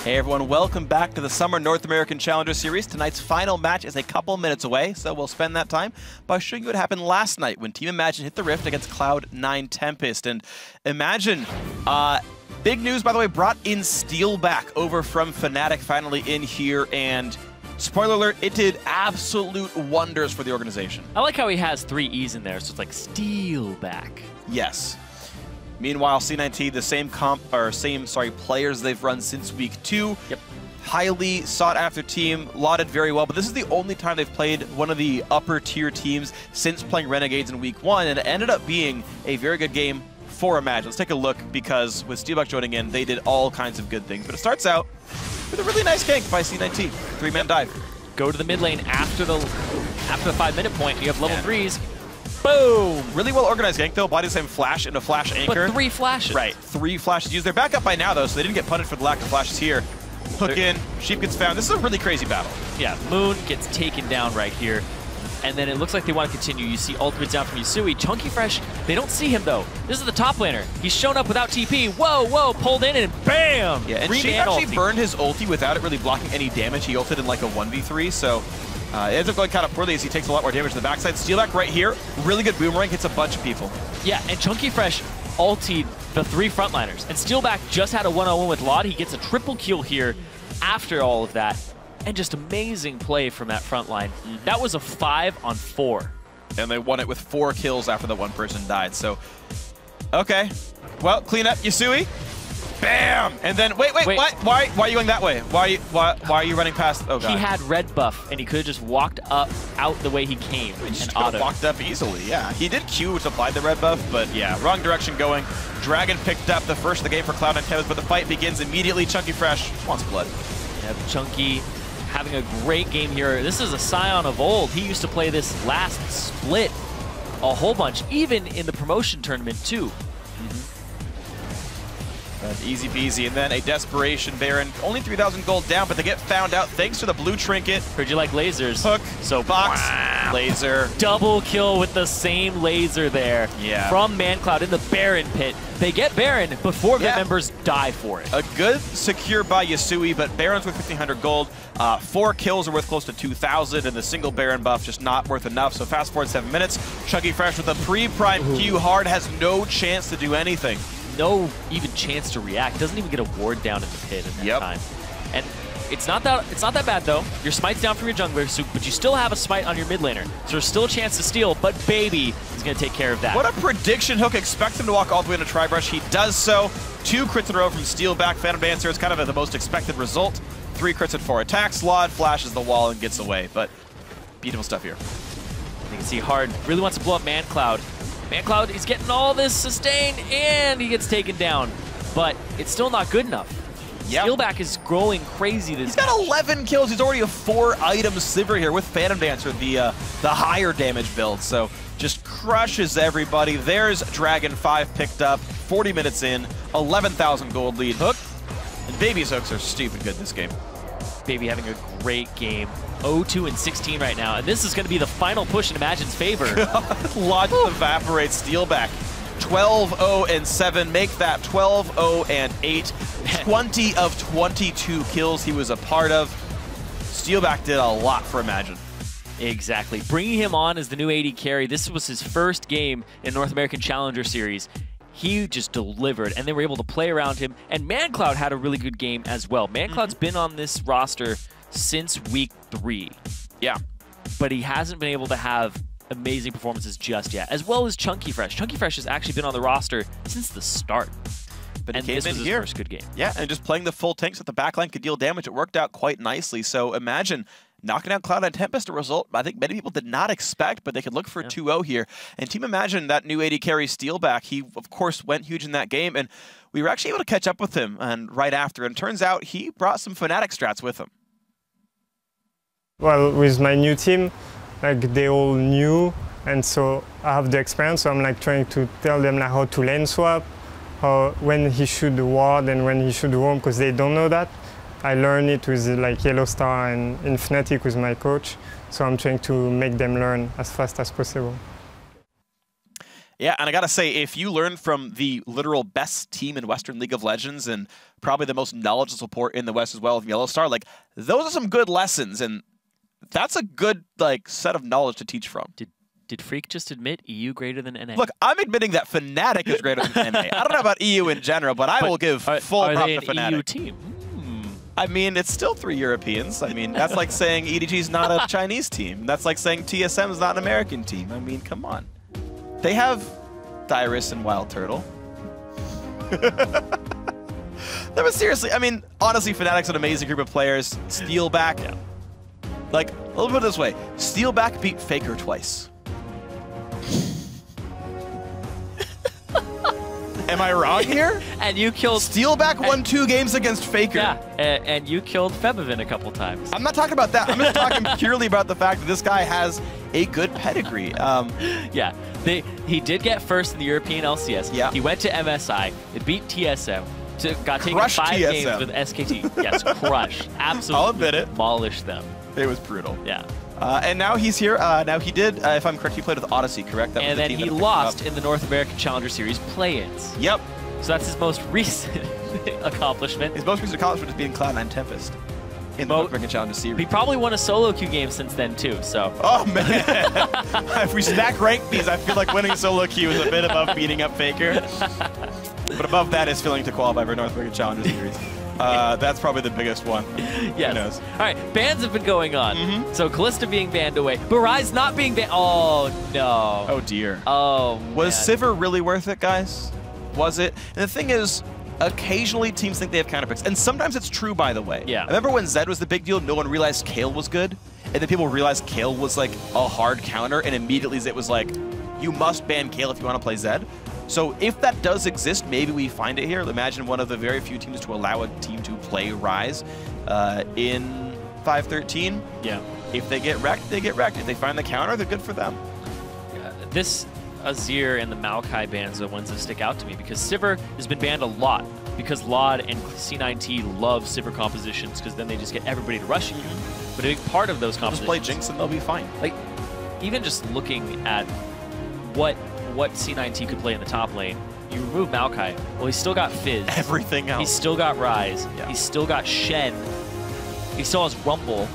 Hey everyone, welcome back to the Summer North American Challenger Series. Tonight's final match is a couple minutes away, so we'll spend that time by showing you what happened last night when Team Imagine hit the Rift against Cloud9 Tempest. And Imagine, big news by the way, brought in Steelback over from Fnatic finally in here, and spoiler alert, it did absolute wonders for the organization. I like how he has 3 E's in there, so it's like Steelback. Yes. Meanwhile, C9T, the same players they've run since week 2. Yep. Highly sought after team, lauded very well, but this is the only time they've played one of the upper tier teams since playing Renegades in week 1, and it ended up being a very good game for Imagine. Let's take a look, because with Steelback joining in, they did all kinds of good things. But it starts out with a really nice gank by C9T. 3-man dive. Go to the mid lane after the 5-minute point. You have level 3s. Boom! Really well organized gank though. Body slam flash into flash anchor. But 3 flashes. Right, 3 flashes used. They're back up by now though, so they didn't get punished for the lack of flashes here. Hook in, Sheep gets found. This is a really crazy battle. Yeah, Moon gets taken down right here. And then it looks like they want to continue. You see ultimates down from Yusui. Chunky Fresh, they don't see him though. This is the top laner. He's shown up without TP. Whoa, whoa, pulled in and bam! Yeah, and Sheep actually burned his ulti without it really blocking any damage. He ulted in like a 1v3, so it ends up going kind of poorly as he takes a lot more damage to the backside. Steelback right here, really good boomerang, hits a bunch of people. Yeah, and Chunky Fresh ultied the 3 frontliners. And Steelback just had a 1-on-1 with Laud. He gets a triple kill here after all of that. And just amazing play from that front line. That was a 5-on-4. And they won it with 4 kills after the one person died. So, okay. Well, clean up, Yusui. Bam! And then, wait, what? Why are you going that way? Why are you running past? Oh god. He had red buff, and he could have just walked out the way he came. He just walked up easily, yeah. He did Q, which applied the red buff, but yeah, wrong direction going. Dragon picked up the first of the game for Cloud9 Tempest, but the fight begins immediately. Chunky Fresh wants blood. Yep, Chunky having a great game here. This is a Scion of old. He used to play this last split a whole bunch, even in the promotion tournament too. Easy peasy, and then a desperation Baron. Only 3,000 gold down, but they get found out thanks to the blue trinket. Heard you like lasers. Hook, so box, laser. Double kill with the same laser there. Yeah. From ManCloud in the Baron pit. They get Baron before the members die for it. A good secure by Yusui, but Baron's worth 1,500 gold. 4 kills are worth close to 2,000, and the single Baron buff just not worth enough. So fast forward 7 minutes. Chunky Fresh with a pre-prime Q hard has no chance to do anything. No even chance to react. Doesn't even get a ward down in the pit in that time. And it's not that bad though. Your smite's down from your jungler, but you still have a smite on your mid laner. So there's still a chance to steal, but Baby is going to take care of that. What a prediction. Hook expects him to walk all the way into Tribrush. He does so. 2 crits in a row from Steelback. Phantom Dancer is kind of the most expected result. 3 crits at 4 attacks. Laud flashes the wall and gets away, but beautiful stuff here. You can see Hard really wants to blow up ManCloud. ManCloud, he's getting all this sustain, and he gets taken down. But it's still not good enough. Yep. Steelback is growing crazy this match. He's got 11 kills. He's already a 4-item sliver here with Phantom Dancer, the higher damage build. So just crushes everybody. There's Dragon 5 picked up, 40 minutes in, 11,000 gold lead. Hook. And Baby's hooks are stupid good this game. Baby having a great game. 0-2 and 16 right now, and this is going to be the final push in Imagine's favor. Launch evaporates Steelback. 12-0 and 7, make that 12-0 and 8. 20 of 22 kills he was a part of. Steelback did a lot for Imagine. Exactly. Bringing him on as the new AD carry, this was his first game in North American Challenger Series. He just delivered, and they were able to play around him, and ManCloud had a really good game as well. ManCloud's been on this roster since week 3. Yeah. But he hasn't been able to have amazing performances just yet, as well as Chunky Fresh. Chunky Fresh has actually been on the roster since the start. But and he this came was in his here. First good game. Yeah, and just playing the full tanks at the backline could deal damage. It worked out quite nicely. So Imagine knocking out Cloud9 Tempest, a result I think many people did not expect, but they could look for 2-0 here. And Team Imagine, that new AD carry Steelback, he of course went huge in that game, and we were actually able to catch up with him and right after. And turns out he brought some Fnatic strats with him. Well, with my new team, like they all new, and so I have the experience. So I'm like trying to tell them like how to lane swap, when he should ward and when he should roam, because they don't know that. I learned it with like Yellow Star and in Fnatic with my coach. So I'm trying to make them learn as fast as possible. Yeah, and I gotta say, if you learn from the literal best team in Western League of Legends and probably the most knowledgeable support in the West as well of Yellowstar, like those are some good lessons, and that's a good like set of knowledge to teach from. Did Freak just admit EU greater than NA? Look, I'm admitting that Fnatic is greater than NA. I don't know about EU in general, but I will give full prop to Fnatic. EU team? I mean, it's still 3 Europeans. I mean, that's like saying EDG's not a Chinese team. That's like saying TSM's not an American team. I mean, come on. They have Dyrus and Wild Turtle. No, but seriously, I mean, honestly, Fnatic's an amazing group of players. Steelback, like, let's put it this way. Steelback beat FLICKR twice. Am I wrong here? And you killed... Steelback won 2 games against FLICKR. Yeah, and you killed Febivin a couple times. I'm not talking about that. I'm just talking purely about the fact that this guy has a good pedigree. Yeah, he did get first in the European LCS. Yeah. He went to MSI. It beat TSM. Got taken Crushed 5 TSM. games with SKT. Yes, crushed. Absolutely. I'll admit it. Demolished them. It was brutal. Yeah. And now he's here. Now he did, if I'm correct, he played with Odyssey, correct? That was And the then team he that picked him lost up. in the North American Challenger Series play-ins. Yep. So that's his most recent accomplishment. His most recent accomplishment is being Cloud9 Tempest in the North American Challenger Series. He probably won a solo queue game since then too, so. Oh man! If we stack rank these, I feel like winning solo queue is a bit above beating up FLICKR. But above that is failing to qualify for North American Challenger Series. That's probably the biggest one. Yes. Who knows? All right, bans have been going on. So Callista being banned away. Barais not being banned. Oh, no. Oh dear. Oh, Was man. Sivir really worth it, guys? Was it? And the thing is, occasionally teams think they have counter picks. And sometimes it's true, by the way. Yeah. I remember when Zed was the big deal, no one realized Kayle was good. And then people realized Kayle was like a hard counter, and immediately it was like, you must ban Kayle if you want to play Zed. So if that does exist, maybe we find it here. Imagine one of the very few teams to allow a team to play Ryze in 5.13. Yeah. If they get wrecked, they get wrecked. If they find the counter, they're good for them. This Azir and the Maokai bans are ones that stick out to me because Sivir has been banned a lot because Laud and C9T love Sivir compositions because then they just get everybody to rush you. But a big part of those Just compositions... play Jinx and they'll be fine. Like, even just looking at what C9T could play in the top lane, you remove Maokai, well, he's still got Fizz. Everything else. He's still got Ryze. Yeah. He's still got Shen. He still has Rumble.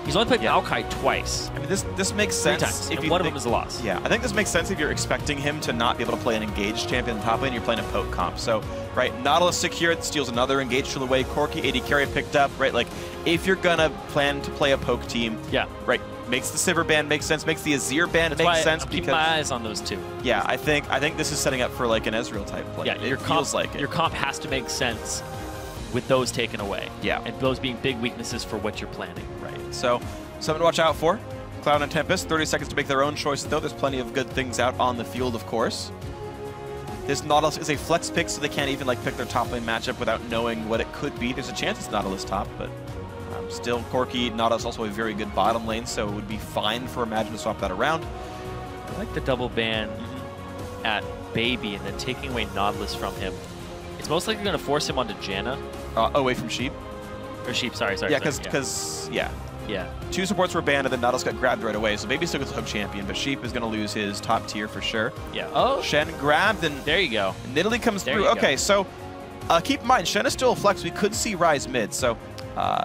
He's only played Maokai twice. I mean, this makes 3 sense. times, If and you one of think- them is a loss. Yeah, I think this makes sense if you're expecting him to not be able to play an engaged champion in the top lane, you're playing a poke comp. So, right, Nautilus secured, steals another engaged tool away, Corki AD carry picked up, right? Like, if you're gonna plan to play a poke team, Yeah. right, makes the Sivir ban make sense, makes the Azir ban That's make why sense I'm keeping because my eyes on those two. yeah, I think this is setting up for like an Ezreal type play. Yeah, it your feels comp, like it. Your comp has to make sense with those taken away. Yeah. And those being big weaknesses for what you're planning. Right. So, something to watch out for. Cloud and Tempest, 30 seconds to make their own choices, though. There's plenty of good things out on the field, of course. This Nautilus is a flex pick, so they can't even like pick their top lane matchup without knowing what it could be. There's a chance it's Nautilus top, but still, Corki, Nautilus also a very good bottom lane, so it would be fine for Imagine to swap that around. I like the double ban at Baby and then taking away Nautilus from him. It's most likely going to force him onto Janna. Away from Sheep. Or Sheep, sorry. Yeah, because yeah. Yeah. 2 supports were banned, and then Nautilus got grabbed right away, so Baby still gets Hook Champion, but Sheep is going to lose his top tier for sure. Yeah. Oh, Shen grabbed, and there you go. Nidalee comes There through. you Okay, go. so keep in mind, Shen is still a flex. We could see Ryze mid, so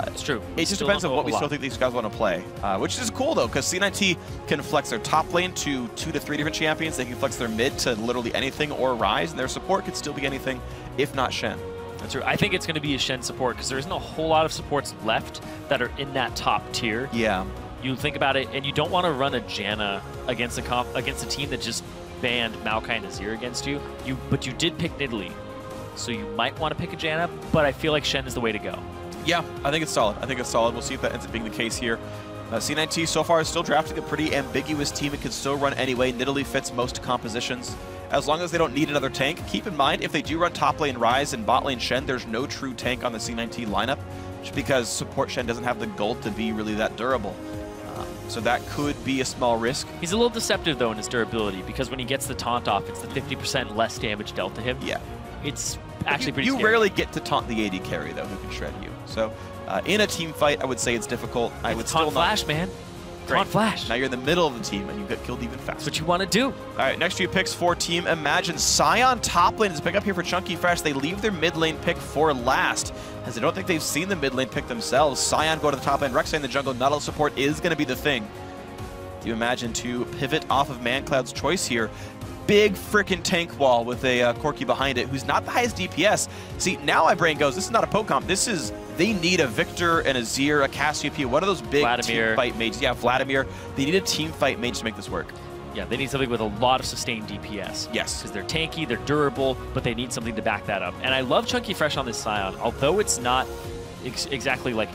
It's true. it just depends on what we still think these guys want to play, which is cool, though, because C9T can flex their top lane to 2 to 3 different champions. They can flex their mid to literally anything or Ryze, and their support could still be anything, if not Shen. That's true. I think it's going to be a Shen support because there isn't a whole lot of supports left that are in that top tier. Yeah. You think about it, and you don't want to run a Janna against a team that just banned Maokai and Azir against you. But you did pick Nidalee, so you might want to pick a Janna. But I feel like Shen is the way to go. Yeah, I think it's solid. We'll see if that ends up being the case here. C9T so far is still drafting a pretty ambiguous team. It can still run anyway. Nidalee fits most compositions. As long as they don't need another tank, keep in mind, if they do run top lane Ryze and bot lane Shen, there's no true tank on the C9T lineup, just because support Shen doesn't have the gold to be really that durable. So that could be a small risk. He's a little deceptive, though, in his durability, because when he gets the taunt off, it's the 50% less damage dealt to him. Yeah. It's actually pretty You scary. rarely get to taunt the AD carry, though, who can shred you. So in a team fight, I would say it's difficult. I would still Taunt not... Flash, man. Come on, Flash. Now you're in the middle of the team, and you get killed even faster. That's what you want to do. All right, next few picks for Team Imagine. Sion top lane is a pick up here for Chunky Fresh. They leave their mid lane pick for last, as I don't think they've seen the mid lane pick themselves. Sion go to the top lane. Rek'Sai in the jungle. Not all support is going to be the thing. Team Imagine to pivot off of ManCloud's choice here. Big freaking tank wall with a Corki behind it, who's not the highest DPS. See, now my brain goes, this is not a poke comp. This is, they need a Victor and a Zir, a Cassiopeia, one of those big team fight mages. Yeah, Vladimir. They need a team fight mage to make this work. Yeah, they need something with a lot of sustained DPS. Yes. Because they're tanky, they're durable, but they need something to back that up. And I love Chunky Fresh on this Sion. Although it's not exactly like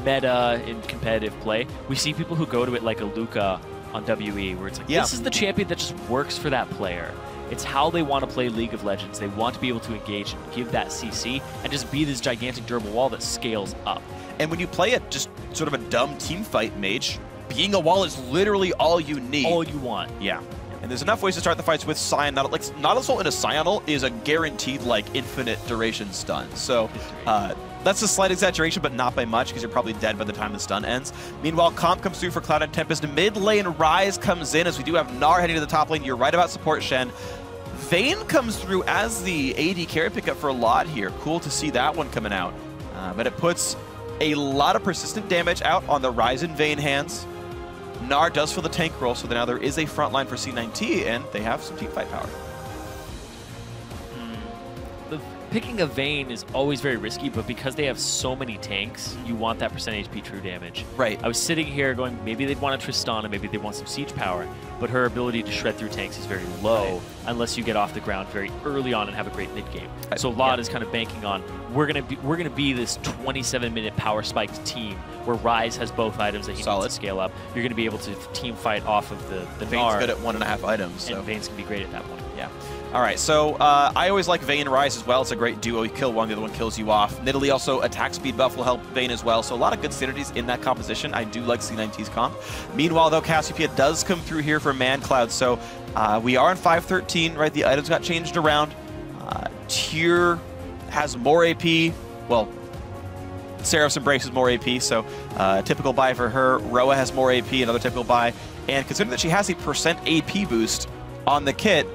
meta in competitive play, we see people who go to it like a Luca on WE, where it's like, this is the champion that just works for that player. It's how they want to play League of Legends. They want to be able to engage and give that CC and just be this gigantic durable wall that scales up. And when you play it just sort of a dumb team fight mage, being a wall is literally all you need. All you want. Yeah. And there's enough ways to start the fights with Sion. Not Assault in a Sion ult is a guaranteed like infinite duration stun. So that's a slight exaggeration, but not by much, because you're probably dead by the time the stun ends. Meanwhile, comp comes through for Cloud and Tempest. Mid lane Rise comes in, as we do have Gnar heading to the top lane. You're right about support, Shen. Vayne comes through as the AD carry pickup for a lot here. Cool to see that one coming out. But it puts a lot of persistent damage out on the Rise and Vayne hands. Gnar does fill the tank role, so now there is a front line for C9T, and they have some teamfight power. Picking a Vayne is always very risky, but because they have so many tanks, you want that percent HP true damage. Right. I was sitting here going, maybe they'd want a Tristana, maybe they want some siege power, but her ability to shred through tanks is very low unless you get off the ground very early on and have a great mid game. So Laud is kind of banking on, we're gonna be this 27-minute power spiked team where Rise has both items that he needs to scale up. You're gonna be able to team fight off of the Vayne's good at 1.5 items. So. And Vayne's gonna be great at that point. Yeah. All right, so I always like Vayne Rise as well. It's a great duo. You kill one, the other one kills you off. Nidalee also attack speed buff will help Vayne as well. So a lot of good synergies in that composition. I do like C9T's comp. Meanwhile, though, Cassiopeia does come through here for ManCloud. So we are in 513, right? The items got changed around. Tyr has more AP. Well, Seraph's Embrace has more AP, so typical buy for her. Roa has more AP, another typical buy. And considering that she has a percent AP boost on the kit,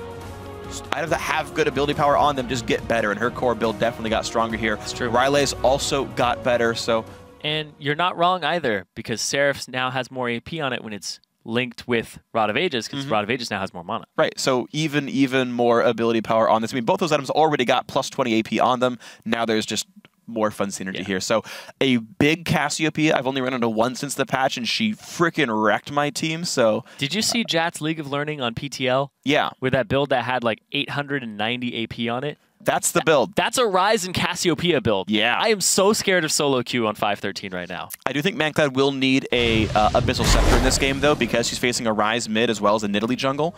items that have good ability power on them just get better, and her core build definitely got stronger here. That's true. Riley's also got better, so... And you're not wrong either, because Seraph now has more AP on it when it's linked with Rod of Ages, because Rod of Ages now has more mana. Right, so even more ability power on this. I mean, both those items already got plus 20 AP on them. Now there's just more fun synergy here. So a big Cassiopeia. I've only run into one since the patch, and she freaking wrecked my team. So did you see Jat's League of Learning on PTL? Yeah. With that build that had like 890 AP on it? That's the build. That's a Rise and Cassiopeia build. Yeah. I am so scared of solo queue on 513 right now. I do think ManCloud will need a Abyssal Scepter in this game, though, because she's facing a Rise mid as well as a Nidalee jungle.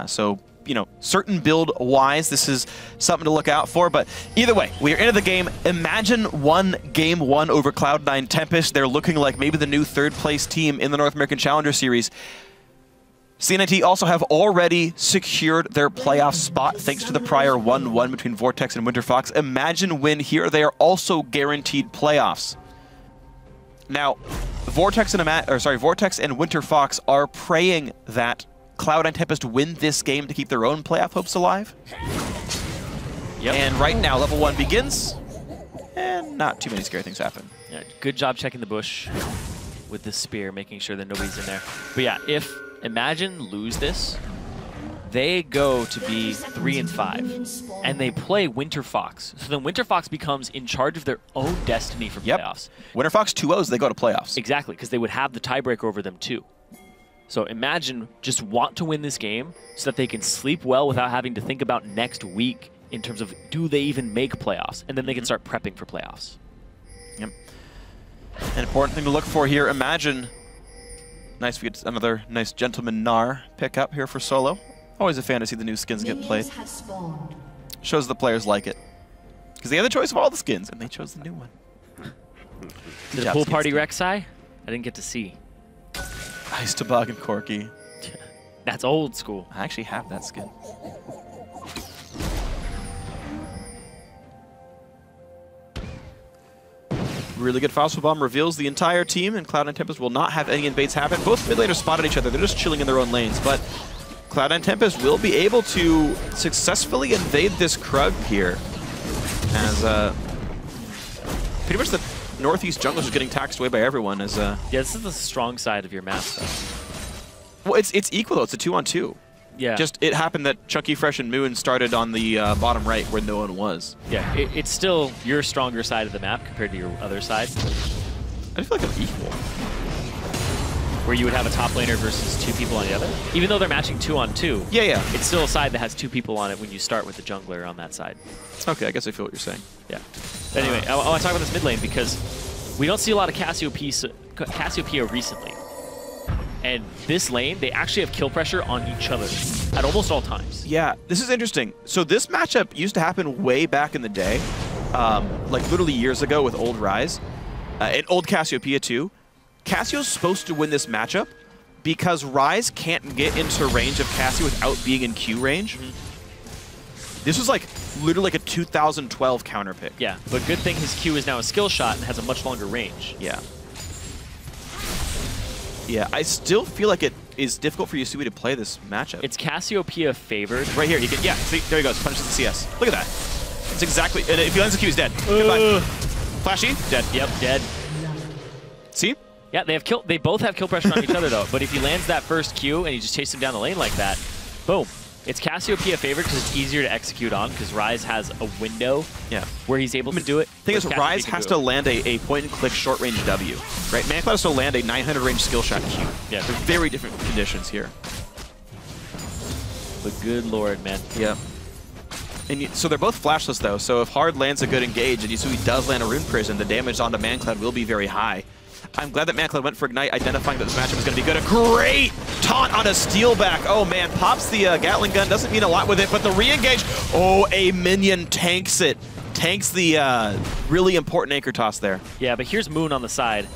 So, you know, certain build-wise, this is something to look out for. But either way, we are into the game. Imagine game one over Cloud9 Tempest. They're looking like maybe the new third-place team in the North American Challenger Series. C9T also have already secured their playoff spot thanks to the prior 1-1 between Vortex and Winterfox. Imagine win here. They are also guaranteed playoffs. Now, Vortex and Winterfox are praying that Cloud and Tempest win this game to keep their own playoff hopes alive. Yep. And right now, level 1 begins, and not too many scary things happen. Yeah, good job checking the bush with the spear, making sure that nobody's in there. But yeah, if Imagine lose this, they go to be 3-5, and they play Winterfox. So then Winterfox becomes in charge of their own destiny for playoffs. Winterfox 2-0s, they go to playoffs. Exactly, because they would have the tiebreaker over them too. So Imagine just want to win this game so that they can sleep well without having to think about next week in terms of do they even make playoffs, and then they can start prepping for playoffs. Yep. An important thing to look for here, Imagine. Nice if we get another nice Gentleman Gnar pick up here for solo. Always a fan to see the new skins get played. Shows the players like it. Because they have the choice of all the skins, and they chose the new one. Did the pool party Rek'Sai? I didn't get to see. Ice Toboggan Corki. That's old school. I actually have that skin. Really good Phosphor Bomb reveals the entire team, and Cloud and Tempest will not have any invades happen. Both mid laners spotted each other. They're just chilling in their own lanes, but Cloud and Tempest will be able to successfully invade this Krug here. As pretty much the northeast jungle is getting taxed away by everyone. As yeah, this is the strong side of your map, though. Well, it's equal though. It's a 2-on-2. Yeah. Just it happened that Chunky Fresh and Moon started on the bottom right where no one was. Yeah, it's still your stronger side of the map compared to your other side. I feel like I'm equal. Where you would have a top laner versus 2 people on the other. Even though they're matching 2-on-2. Yeah, yeah. It's still a side that has 2 people on it when you start with the jungler on that side. Okay, I guess I feel what you're saying. Yeah. But anyway, I want to talk about this mid lane because we don't see a lot of Cassiopeia recently. And this lane, they actually have kill pressure on each other at almost all times. Yeah, this is interesting. So this matchup used to happen way back in the day, like literally years ago with old Ryze, and old Cassiopeia too. Cassio's supposed to win this matchup because Ryze can't get into range of Cassio without being in Q range. This was like literally like a 2012 counter pick. Yeah, but good thing his Q is now a skill shot and has a much longer range. Yeah. Yeah, I still feel like it is difficult for Yasui to play this matchup. It's Cassiopeia favored. Right here, you can, yeah, see, there he goes, punches the CS. Look at that. It's exactly, and if he lands the Q, he's dead. Goodbye. Flashy, dead. Yep, dead. See? Yeah, they both have kill pressure on each other though, but if he lands that first Q and he just chases him down the lane like that, boom. It's Cassiopeia favored because it's easier to execute on because Ryze has a window where he's able to do it. The thing is, Ryze has to land a point-and-click short-range W, right? ManCloud has to land a 900 range skill shot Q. Yeah. They're very different conditions here. But good lord, man. Yeah. And so they're both flashless, though, so if Hard lands a good engage and Yasui does land a Rune Prison, the damage onto ManCloud will be very high. I'm glad that ManCloud went for Ignite, identifying that this matchup was going to be good. A great taunt on a steal back. Oh man, pops the Gatling gun, doesn't mean a lot with it, but the re-engage, oh, a minion tanks it. Tanks the really important anchor toss there. Yeah, but here's Moon on the side.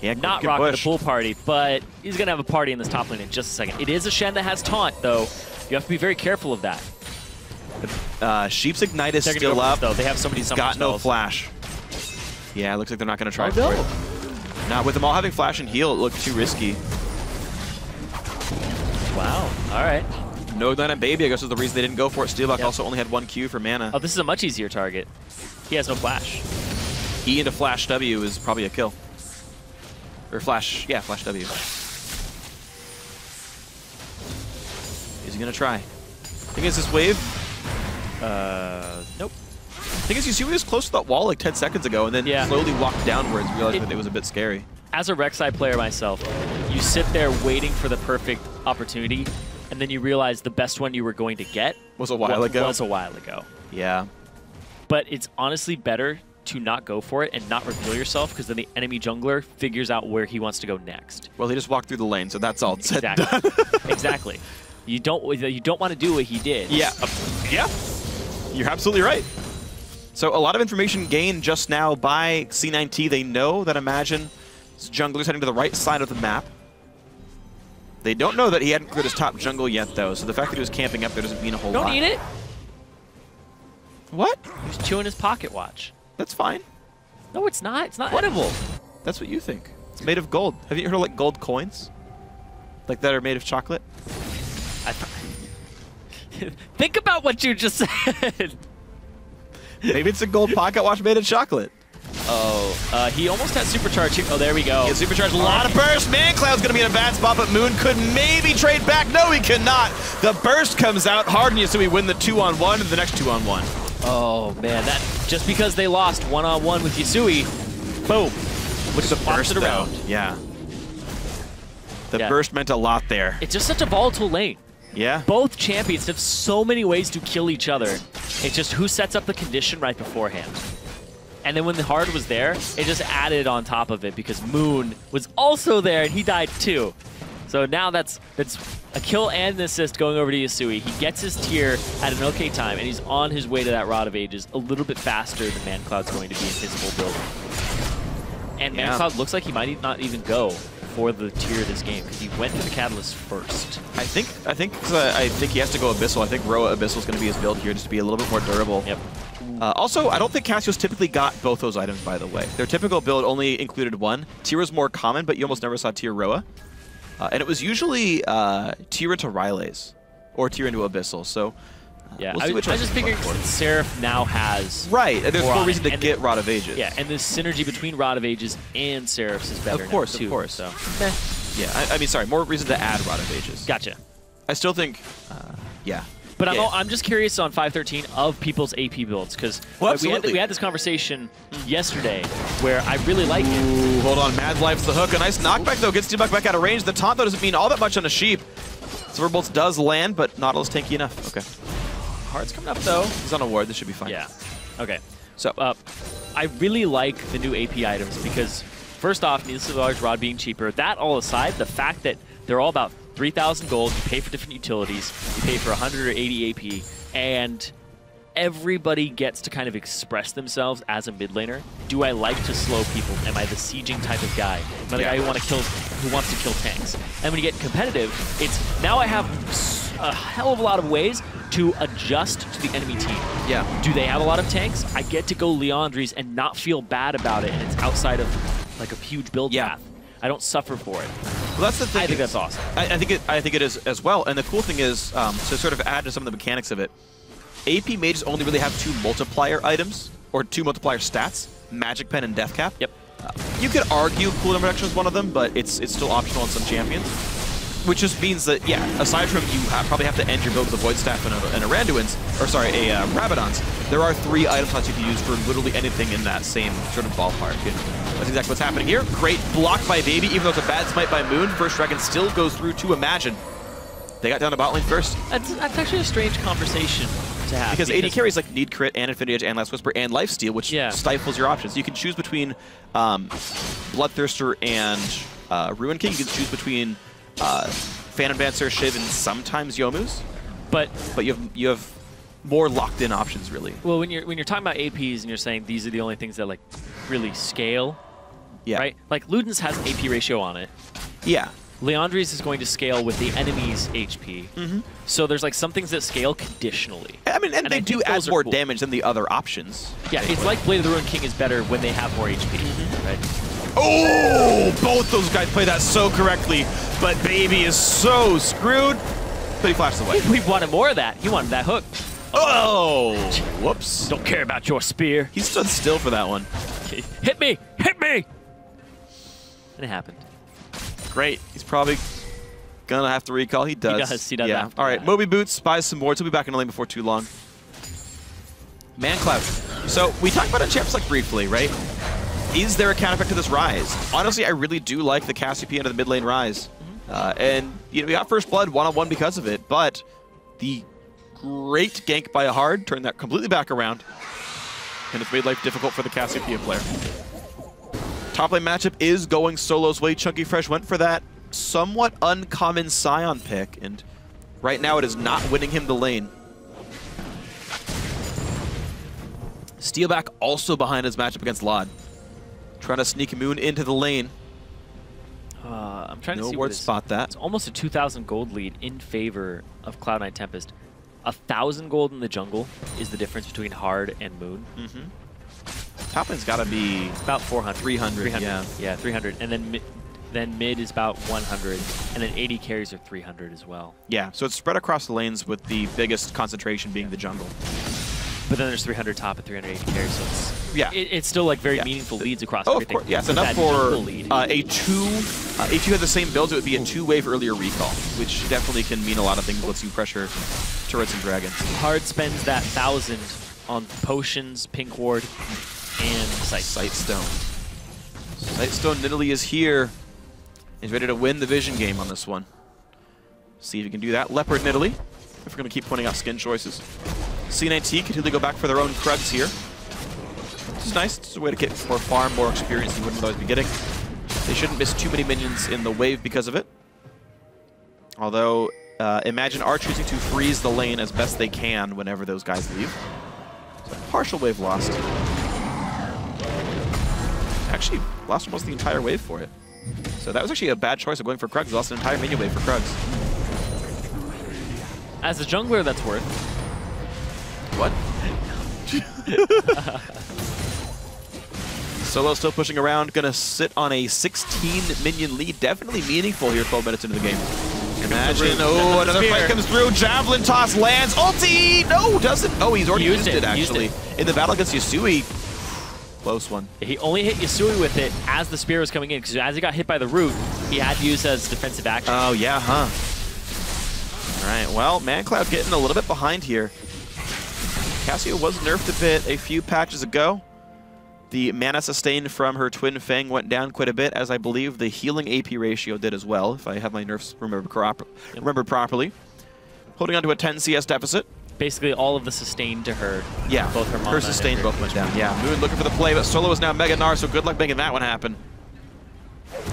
Yeah, not rocking the pool party, but he's going to have a party in this top lane in just a second. It is a Shen that has taunt, though. You have to be very careful of that. Sheep's Ignite is still up. Though. They have so many summer got spells. No flash. Yeah, it looks like they're not going to try for no. it. Now, with them all having flash and heal, it looked too risky. Wow, all right. No Ignite on Baby, I guess was the reason they didn't go for it. Steelback also only had 1 Q for mana. Oh, this is a much easier target. He has no flash. E into Flash W is probably a kill. Or Flash, yeah, Flash W. Is he going to try? Think it's this wave? Nope. I think you was close to that wall like 10 seconds ago and then slowly walked downwards, realizing that it was a bit scary. As a Rek'Sai player myself, you sit there waiting for the perfect opportunity, and then you realize the best one you were going to get was a while ago. Yeah. But it's honestly better to not go for it and not reveal yourself, because then the enemy jungler figures out where he wants to go next. Well, he just walked through the lane, so that's all it's said. Exactly. You don't want to do what he did. Yeah. Yeah. You're absolutely right. So a lot of information gained just now by C9T. They know that Imagine's jungler's heading to the right side of the map. They don't know that he hadn't cleared his top jungle yet, though, so the fact that he was camping up there doesn't mean a whole lot. Don't eat it. What? He was chewing his pocket watch. That's fine. No, it's not. It's not edible. That's what you think. It's made of gold. Have you heard of, like, gold coins? Like that are made of chocolate? Think about what you just said. Maybe it's a gold pocket watch made of chocolate. Oh, he almost had supercharge. Oh, there we go. He has supercharge, a lot of burst. ManCloud's going to be in a bad spot, but Moon could maybe trade back. No, he cannot. The burst comes out. Hard and Yasui win the 2-on-1 and the next 2-on-1. Oh, man. That just because they lost 1-on-1 with Yasui, boom. Which the burst, it around. Yeah. The burst meant a lot there. It's just such a volatile lane. Yeah. Both champions have so many ways to kill each other. It's just who sets up the condition right beforehand. And then when the Hard was there, it just added on top of it because Moon was also there and he died too. So now that's a kill and an assist going over to Yasui. He gets his tier at an okay time and he's on his way to that Rod of Ages a little bit faster than ManCloud's going to be in his full build. And ManCloud looks like he might not even go for the tier of this game because he went to the Catalyst first. I think he has to go Abyssal. I think Roa Abyssal is going to be his build here just to be a little bit more durable. Yep. Also, I don't think Cassio's typically got both those items, by the way. Their typical build only included one. Tira's more common, but you almost never saw Tira Roa. And it was usually Tira to Rylays or Tira into Abyssal. So yeah, we'll see which I just figured Seraph now has right, and there's more reason to get Rod of Ages. Yeah, and the synergy between Rod of Ages and Seraphs is better. Of course, now, too, of course. So. Yeah, I mean, sorry, more reason to add Rod of Ages. Gotcha. I still think, yeah. But I'm just curious on 513 of people's AP builds, because we had this conversation yesterday where I really like it. Ooh, hold on, Mad Life's the hook. A nice knockback, though, gets Steelback back out of range. The taunt, though, doesn't mean all that much on a Sheep. Silverbolts does land, but Nautilus tanky enough. Okay. Hard's coming up, though. He's on a ward. This should be fine. Yeah. Okay. So I really like the new AP items because, first off, needless large rod being cheaper. That all aside, the fact that they're all about 3,000 gold, you pay for different utilities, you pay for 100 or 80 AP, and everybody gets to kind of express themselves as a mid laner. Do I like to slow people? Am I the sieging type of guy? Am I the guy who wants to kill tanks? And when you get competitive, it's now I have a hell of a lot of ways to adjust to the enemy team. Yeah. Do they have a lot of tanks? I get to go Leandri's and not feel bad about it, and it's outside of like a huge build path. I don't suffer for it. Well, that's the thing. I think that's awesome. I think it is as well. And the cool thing is, to sort of add to some of the mechanics of it, AP mages only really have 2 multiplier items, or 2 multiplier stats, Magic Pen and Death Cap. Yep. You could argue cooldown reduction is one of them, but it's still optional on some champions. Which just means that, yeah, aside from you probably have to end your build with a Void Staff and a Randuin's, or sorry, a Rabadon's, there are 3 item slots you can use for literally anything in that same sort of ballpark. And that's exactly what's happening here. Great block by Baby, even though it's a bad smite by Moon. First Dragon still goes through to Imagine. They got down to bot lane first. That's actually a strange conversation to have. Because AD carries like Need Crit and Infinity Edge and Last Whisper and Lifesteal, which stifles your options. You can choose between Bloodthirster and Ruin King. You can choose between Phantom Dancer, Shiv, and sometimes Yomu's. But you have more locked in options, really. Well, when you're talking about APs and you're saying these are the only things that like really scale, right? Like Luden's has an AP ratio on it. Yeah. Leandri's is going to scale with the enemy's HP. So there's like some things that scale conditionally. I mean, and they do add more damage than the other options. Yeah, it's like Blade of the Ruined King is better when they have more HP, right? Oh, both those guys play that so correctly, but Baby is so screwed. But he flashes away. We wanted more of that. He wanted that hook. Oh, whoops. Don't care about your spear. He stood still for that one. Okay. Hit me! Hit me! And it happened. Great. He's probably gonna have to recall. He does. He does. Yeah. All right. Moby Boots buys some wards. He'll be back in the lane before too long. ManCloud. So we talked about it in Champs like briefly, right? Is there a counter effect to this Rise? Honestly, I really do like the Cassiopeia into the mid lane Rise. And you know, we got First Blood one-on-one because of it, but the great gank by a Hard turned that completely back around, and it's made life difficult for the Cassiopeia player. Top lane matchup is going Solo's way. Chunky Fresh went for that somewhat uncommon Scion pick, and right now it is not winning him the lane. Steelback also behind his matchup against Lod. Trying to sneak Moon into the lane. I'm trying to see where to spot that. It's almost a 2,000 gold lead in favor of Cloud9 Tempest. 1,000 gold in the jungle is the difference between Hard and Moon. Top lane's got to be about 400. 300, yeah, 300. And then mid is about 100, and then 80 carries are 300 as well. Yeah, so it's spread across the lanes with the biggest concentration being the jungle. But then there's 300 top and 380 carries, so it's still like very meaningful leads across everything. Of course, yeah, it's enough for a 2. If you had the same builds, it would be a 2-wave earlier recall, which definitely can mean a lot of things. Lets you pressure turrets and dragons. Hard spends that 1,000 on potions, pink ward, and Sightstone. Sightstone Nidalee is here. He's ready to win the vision game on this one. See if he can do that. Leopard Nidalee, if we're going to keep pointing out skin choices. C9T continue to go back for their own Krugs here. This is nice. It's a way to get more farm, more experience you wouldn't otherwise be getting. They shouldn't miss too many minions in the wave because of it. Although, Imagine are choosing to freeze the lane as best they can whenever those guys leave. So, partial wave lost. Actually, lost almost the entire wave for it. So that was actually a bad choice of going for Krugs. Lost an entire minion wave for Krugs. As a jungler, that's worth. What? Solo still pushing around, gonna sit on a 16 minion lead. Definitely meaningful here 12 minutes into the game. Imagine, oh, another fight comes through. Javelin toss lands. Ulti! No, doesn't. Oh, he's already used it, actually. In the battle against Yasui. Close one. He only hit Yasui with it as the spear was coming in, because as he got hit by the root, he had to use it as defensive action. Oh, yeah, huh? All right, well, ManCloud getting a little bit behind here. Cassia was nerfed a bit a few patches ago. The mana sustained from her Twin Fang went down quite a bit, as I believe the healing AP ratio did as well, if I have my nerfs remembered properly. Holding on to a 10 CS deficit. Basically, all of the sustain to her. Yeah, both her mana her sustain both went down. Yeah, Moon looking for the play, but Solo is now Mega Gnar, so good luck making that one happen.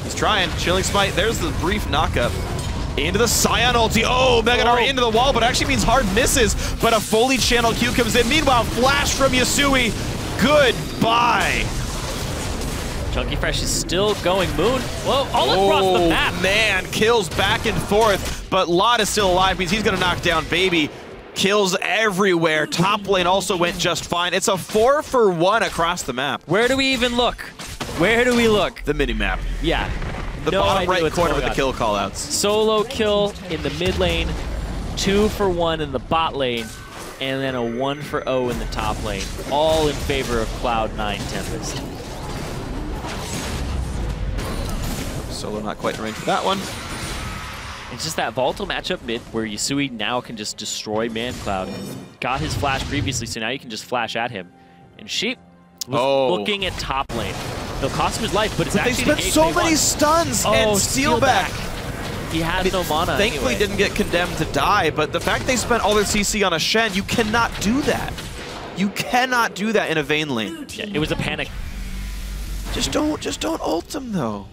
He's trying. Chilling Smite. There's the brief knockup. Into the Scion ulti. Oh, Mega Gnar into the wall, but actually means hard misses. But a fully channeled Q comes in. Meanwhile, flash from Yasui. Goodbye. Chunky Fresh is still going. Moon, whoa, all across the map. Man, kills back and forth, but Lot is still alive, means he's going to knock down Baby. Kills everywhere. Top lane also went just fine. It's a 4-for-1 across the map. Where do we even look? Where do we look? The mini-map. Yeah. The bottom right corner with the kill callouts. Solo kill in the mid lane, 2-for-1 in the bot lane, and then a 1-for-0 in the top lane. All in favor of Cloud9 Tempest. Solo not quite in range for that one. It's just that volatile matchup mid where Yasui now can just destroy ManCloud. Got his flash previously, so now you can just flash at him. And Sheep was looking at top lane. They'll cost him his life, but it's actually they spent so many stuns and steal back. He has no mana. Thankfully didn't get condemned to die, but the fact they spent all their CC on a Shen, you cannot do that. You cannot do that in a Vayne lane. Yeah, it was a panic. Just don't ult him though.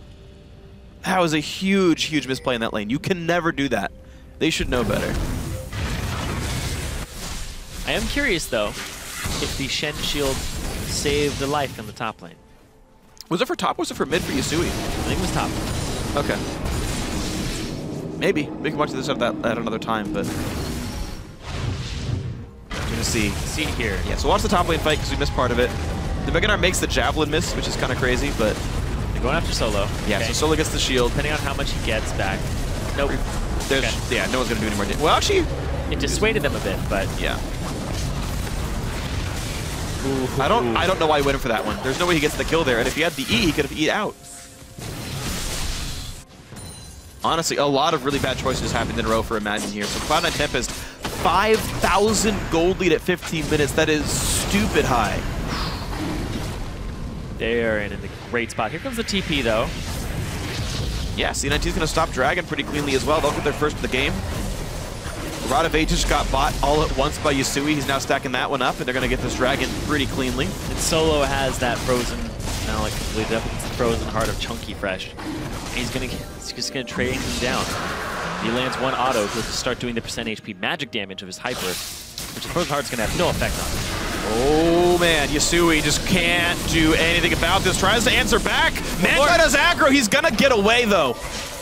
That was a huge, huge misplay in that lane. You can never do that. They should know better. I am curious though, if the Shen shield saved the life in the top lane. Was it for top or was it for mid for Yasui? I think it was top. Okay. Maybe. We can watch this at another time, but we're gonna see. See it here. Yeah, so watch the top lane fight because we missed part of it. The Mega Gnar makes the Javelin miss, which is kind of crazy, but they're going after Solo. Yeah, so Solo gets the shield. Depending on how much he gets back. Nope. Yeah, no one's gonna do any more damage. Well, actually, it dissuaded them a bit, but yeah. I don't know why he went in for that one. There's no way he gets the kill there, and if he had the E, he could have E'd out. Honestly, a lot of really bad choices happened in a row for Imagine here. So Cloud9 Tempest, 5,000 gold lead at 15 minutes. That is stupid high. They are in a great spot. Here comes the TP, though. Yeah, C9T is going to stop Dragon pretty cleanly as well. They'll get their first of the game. Rod of Aegis got bought all at once by Yasui. He's now stacking that one up, and they're going to get this Dragon pretty cleanly. And Solo has that frozen, now like completed up, it's the frozen heart of Chunky Fresh. And he's just going to trade him down. He lands one auto, he'll just start doing the percent HP magic damage of his Hyper, which the frozen heart's going to have no effect on. Oh man, Yasui just can't do anything about this. Tries to answer back. ManCloud has aggro. He's going to get away though.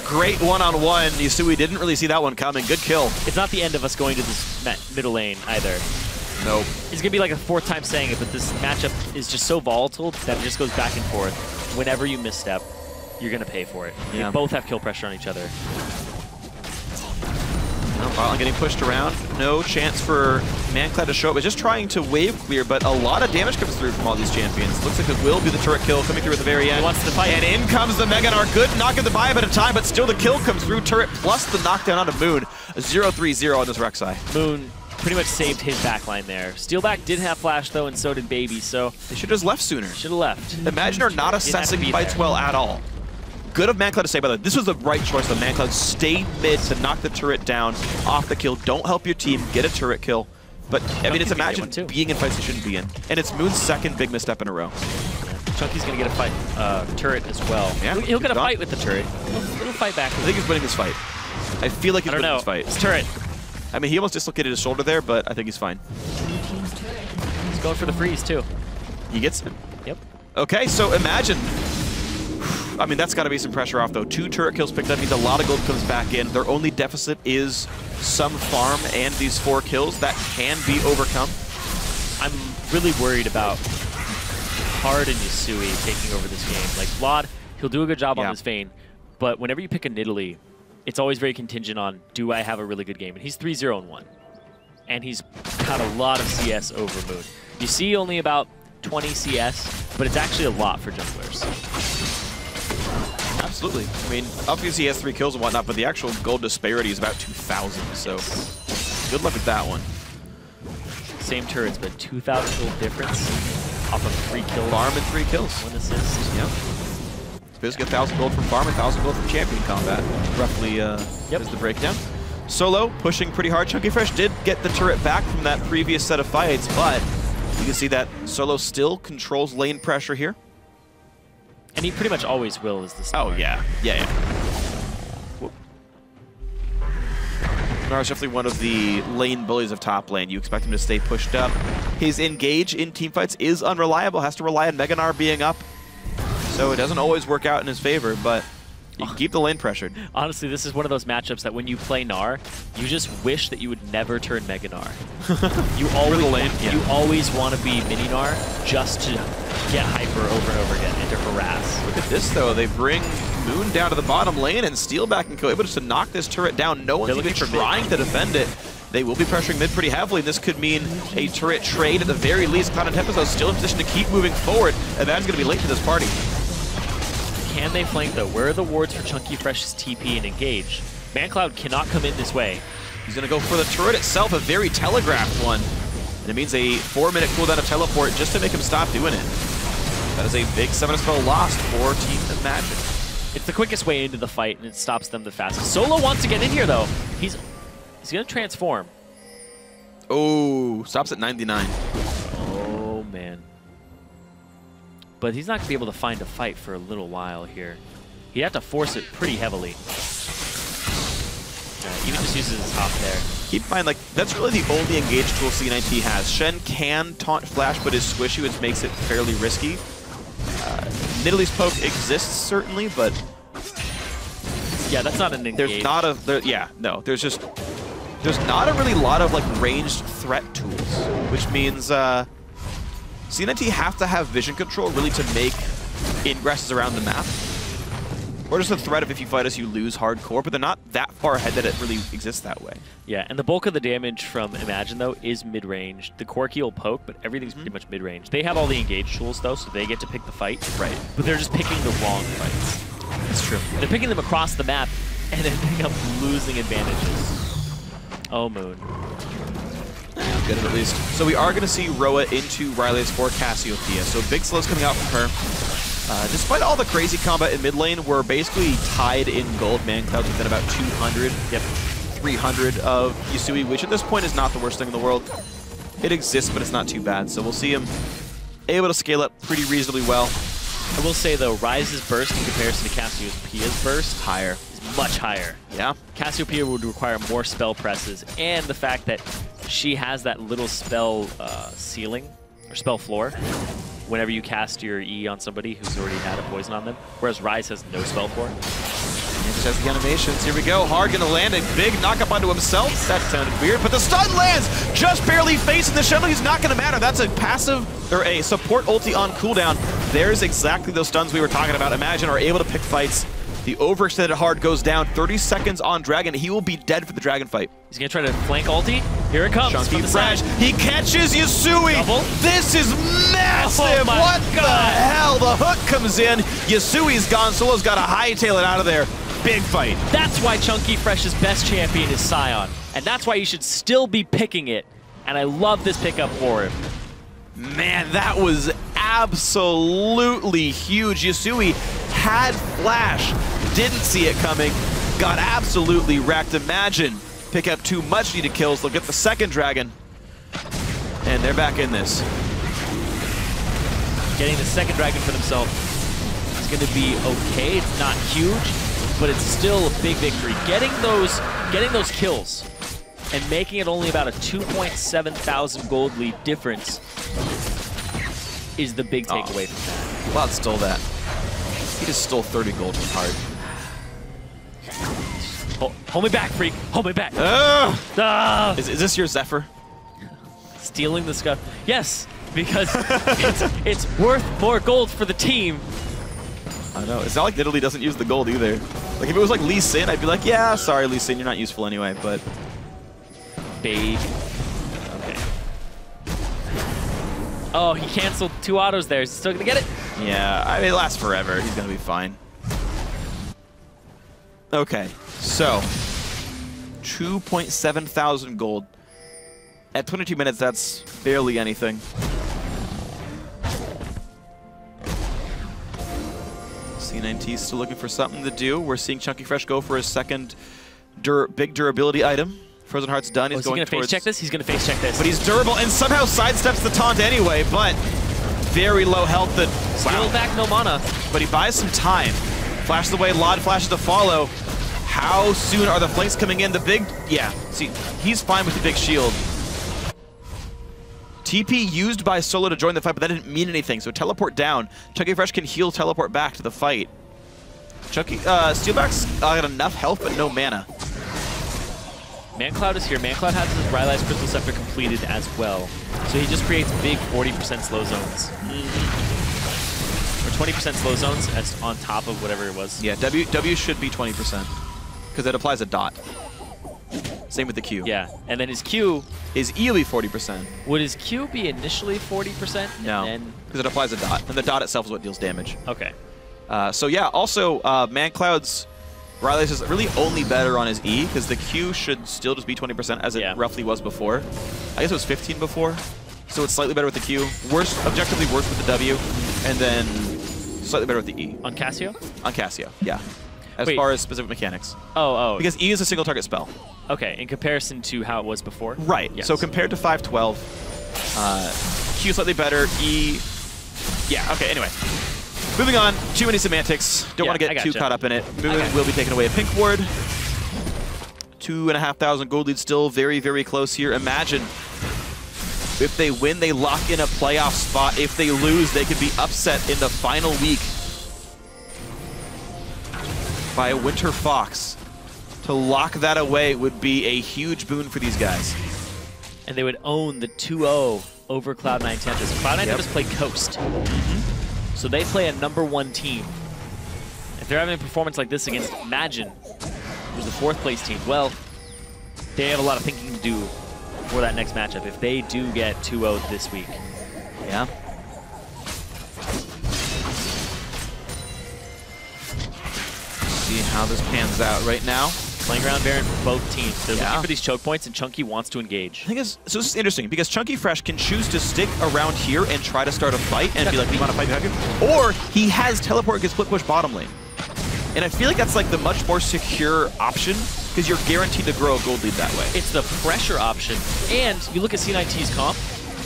Great one-on-one. Yasui didn't really see that one coming. Good kill. It's not the end of us going to this middle lane either. Nope. It's going to be like a fourth time saying it, but this matchup is just so volatile that it just goes back and forth. Whenever you misstep, you're going to pay for it. Yeah. They both have kill pressure on each other. Bottom getting pushed around. No chance for ManCloud to show up. It's just trying to wave clear, but a lot of damage comes through from all these champions. Looks like it will be the turret kill coming through at the very end. He wants to fight. And in comes the Mega Gnar. Good knock at the buy a bit of time, but still the kill comes through. Turret plus the knockdown onto Moon. 0-3-0 on this Rek'Sai. Moon pretty much saved his backline there. Steelback did have flash though, and so did Baby, so they should have just left sooner. Should have left. Imagine are not assessing fights well at all. Good of ManCloud to say, by the way, this was the right choice of ManCloud. Stay mid to knock the turret down off the kill. Don't help your team, get a turret kill. But, I mean, it's Imagine being in fights he shouldn't be in. And it's Moon's second big misstep in a row. Chunky's going to get a fight, turret as well. Yeah, he'll get a fight with the turret. He'll fight back. I think he's winning this fight. I feel like he's winning this fight. It's turret. I mean, he almost dislocated his shoulder there, but I think he's fine. He's going for the freeze, too. He gets it. Yep. Okay, so Imagine. I mean, that's got to be some pressure off, though. 2 turret kills picked up means a lot of gold comes back in. Their only deficit is some farm and these 4 kills. That can be overcome. I'm really worried about Hard and Yasui taking over this game. Like, Vlad, he'll do a good job on this Vayne, but whenever you pick a Nidalee, it's always very contingent on, do I have a really good game? And he's 3-0-1. And he's got a lot of CS over Moon. You see only about 20 CS, but it's actually a lot for junglers. Absolutely. I mean, obviously he has 3 kills and whatnot, but the actual gold disparity is about 2,000, so good luck with that one. Same turrets, but 2,000 gold difference off of 3 kills. Farm and 3 kills. 1 assist. Yep. It's basically 1,000 gold from farm, 1,000 gold from champion combat. Roughly is the breakdown. Solo pushing pretty hard. Chunky Fresh did get the turret back from that previous set of fights, but you can see that Solo still controls lane pressure here. And he pretty much always will as the star. Oh, yeah. Yeah. Naru's definitely one of the lane bullies of top lane. You expect him to stay pushed up. His engage in teamfights is unreliable. Has to rely on Mega Gnar being up. So it doesn't always work out in his favor, but you can keep the lane pressured. Honestly, this is one of those matchups that when you play Gnar, you just wish that you would never turn Mega Gnar. You always want to be Mini Gnar just to get hyper over and over again and to harass. Look at this, though. They bring Moon down to the bottom lane, and Steelback and Co. able just to knock this turret down. No one's even trying to defend it. They will be pressuring mid pretty heavily. This could mean a turret trade at the very least. Cloud and Tempest is still in position to keep moving forward, and that's going to be late to this party. Can they flank, though? Where are the wards for Chunky Fresh's TP and engage? ManCloud cannot come in this way. He's going to go for the turret itself, a very telegraphed one. And it means a 4-minute cooldown of teleport just to make him stop doing it. That is a big 7 spell lost for Team Imagine. It's the quickest way into the fight, and it stops them the fastest. Solo wants to get in here, though. He's going to transform. Oh, stops at 99. Oh, man. But he's not going to be able to find a fight for a little while here. He'd have to force it pretty heavily. Even just uses his hop there. Keep in mind, like, that's really the only engage tool C9T has. Shen can taunt flash, but is squishy, which makes it fairly risky. Nidalee's poke exists, certainly, but... yeah, that's not an engage. There's not a... there's just... There's not a really lot of, like, ranged threat tools, which means, C9T have to have vision control really to make ingresses around the map. Or just the threat of if you fight us, you lose hardcore, but they're not that far ahead that it really exists that way. Yeah, and the bulk of the damage from Imagine, though, is mid-range. The Corki will poke, but everything's pretty much mid-range. They have all the engage tools, though, so they get to pick the fight. Right. But they're just picking the wrong fights. That's true. They're picking them across the map and ending up losing advantages. Oh, Moon. Good at least. So we are going to see Roa into Riley's for Cassiopeia. So big slows coming out from her. Despite all the crazy combat in mid lane, we're basically tied in gold. ManCloud's within about 200, 300 of Yasui, which at this point is not the worst thing in the world. It exists, but it's not too bad. So we'll see him able to scale up pretty reasonably well. I will say, though, Ryze's burst in comparison to Cassiopeia's burst higher. Is much higher. Yeah. Cassiopeia would require more spell presses, and the fact that she has that little spell ceiling, or spell floor, whenever you cast your E on somebody who's already had a poison on them, whereas Ryze has no spell floor. And just has the animations. Here we go. Hard gonna land a big knock-up onto himself. That sounded weird, but the stun lands! Just barely facing the shuttle. He's not gonna matter. That's a passive, or a support ulti on cooldown. There's exactly those stuns we were talking about. Imagine are able to pick fights. The overextended Hard goes down. 30 seconds on Dragon. He will be dead for the Dragon fight. He's gonna try to flank ulti. Here it comes. Chunky Fresh. He catches Yasui. Double. This is massive. Oh my what God. the hell? The hook comes in. Yasui's gone. Solo's got to hightail it out of there. Big fight. That's why Chunky Fresh's best champion is Sion. And that's why you should still be picking it. And I love this pickup for him. Man, that was absolutely huge. Yasui had flash. Didn't see it coming. Got absolutely wrecked. Imagine pick up 2 much needed kills. They'll get the second Dragon. And they're back in this. Getting the second Dragon for themselves is going to be okay. It's not huge, but it's still a big victory. Getting those kills and making it only about a 2.7 thousand gold lead difference is the big takeaway from that. Vlad stole that. He just stole 30 gold from Hard. Hold me back, freak. Hold me back. Is this your Zephyr? Stealing the scuff. Yes. because it's worth more gold for the team. I know. It's not like Italy doesn't use the gold either. Like, if it was like Lee Sin, I'd be like, yeah, sorry, Lee Sin, you're not useful anyway, but... Babe. Okay. Oh, he canceled 2 autos there. Is he still going to get it? Yeah, I mean, it lasts forever. He's going to be fine. Okay, so 2.7 thousand gold. At 22 minutes, that's barely anything. C9T still looking for something to do. We're seeing Chunky Fresh go for his second big durability item. Frozen Heart's done. He's going to face check this? He's going to face check this. But he's durable and somehow sidesteps the taunt anyway, but very low health. Still back, no mana. But he buys some time. Flashes away, Lod flashes to follow. How soon are the flanks coming in? The big, yeah, see, he's fine with the big shield. TP used by Solo to join the fight, but that didn't mean anything, so teleport down. Chunky Fresh can heal, teleport back to the fight. Steelback's got enough health, but no mana. ManCloud is here. ManCloud has his Rylai's Crystal Scepter completed as well. So he just creates big 40% slow zones. Or 20% slow zones as on top of whatever it was. Yeah, W should be 20%, because it applies a dot. Same with the Q. Yeah, and then his Q... is easily 40%. Would his Q be initially 40%? No, because it applies a dot, and the dot itself is what deals damage. Okay. So yeah, also, ManCloud's Rylai's is really only better on his E, because the Q should still just be 20% as it roughly was before. I guess it was 15 before, so it's slightly better with the Q. Objectively worse with the W, and then slightly better with the E. On Cassio? On Cassio, yeah. As far as specific mechanics. Oh. Because E is a single target spell. Okay, in comparison to how it was before? Right, yes. So compared to 512, Q slightly better, E... Yeah, okay, anyway. Moving on, too many semantics. Don't want to get too caught up in it. Moon will be taking away a pink ward. 2,500 gold lead, still very, very close here. Imagine if they win, they lock in a playoff spot. If they lose, they could be upset in the final week by a Winter Fox. To lock that away would be a huge boon for these guys. And they would own the 2-0 over Cloud9 Tempest. Cloud9 Tempest play Coast. So they play a #1 team. If they're having a performance like this against Imagine, who's the 4th place team, well, they have a lot of thinking to do for that next matchup if they do get 2-0 this week. Yeah. See how this pans out right now. Playing around Baron for both teams. They're looking for these choke points, and Chunky wants to engage. I think so this is interesting, because Chunky Fresh can choose to stick around here and try to start a fight and be like, we want to fight behind you. Or he has teleport and can split push bottom lane. And I feel like that's like the much more secure option, because you're guaranteed to grow a gold lead that way. It's the pressure option. And you look at C9T's comp,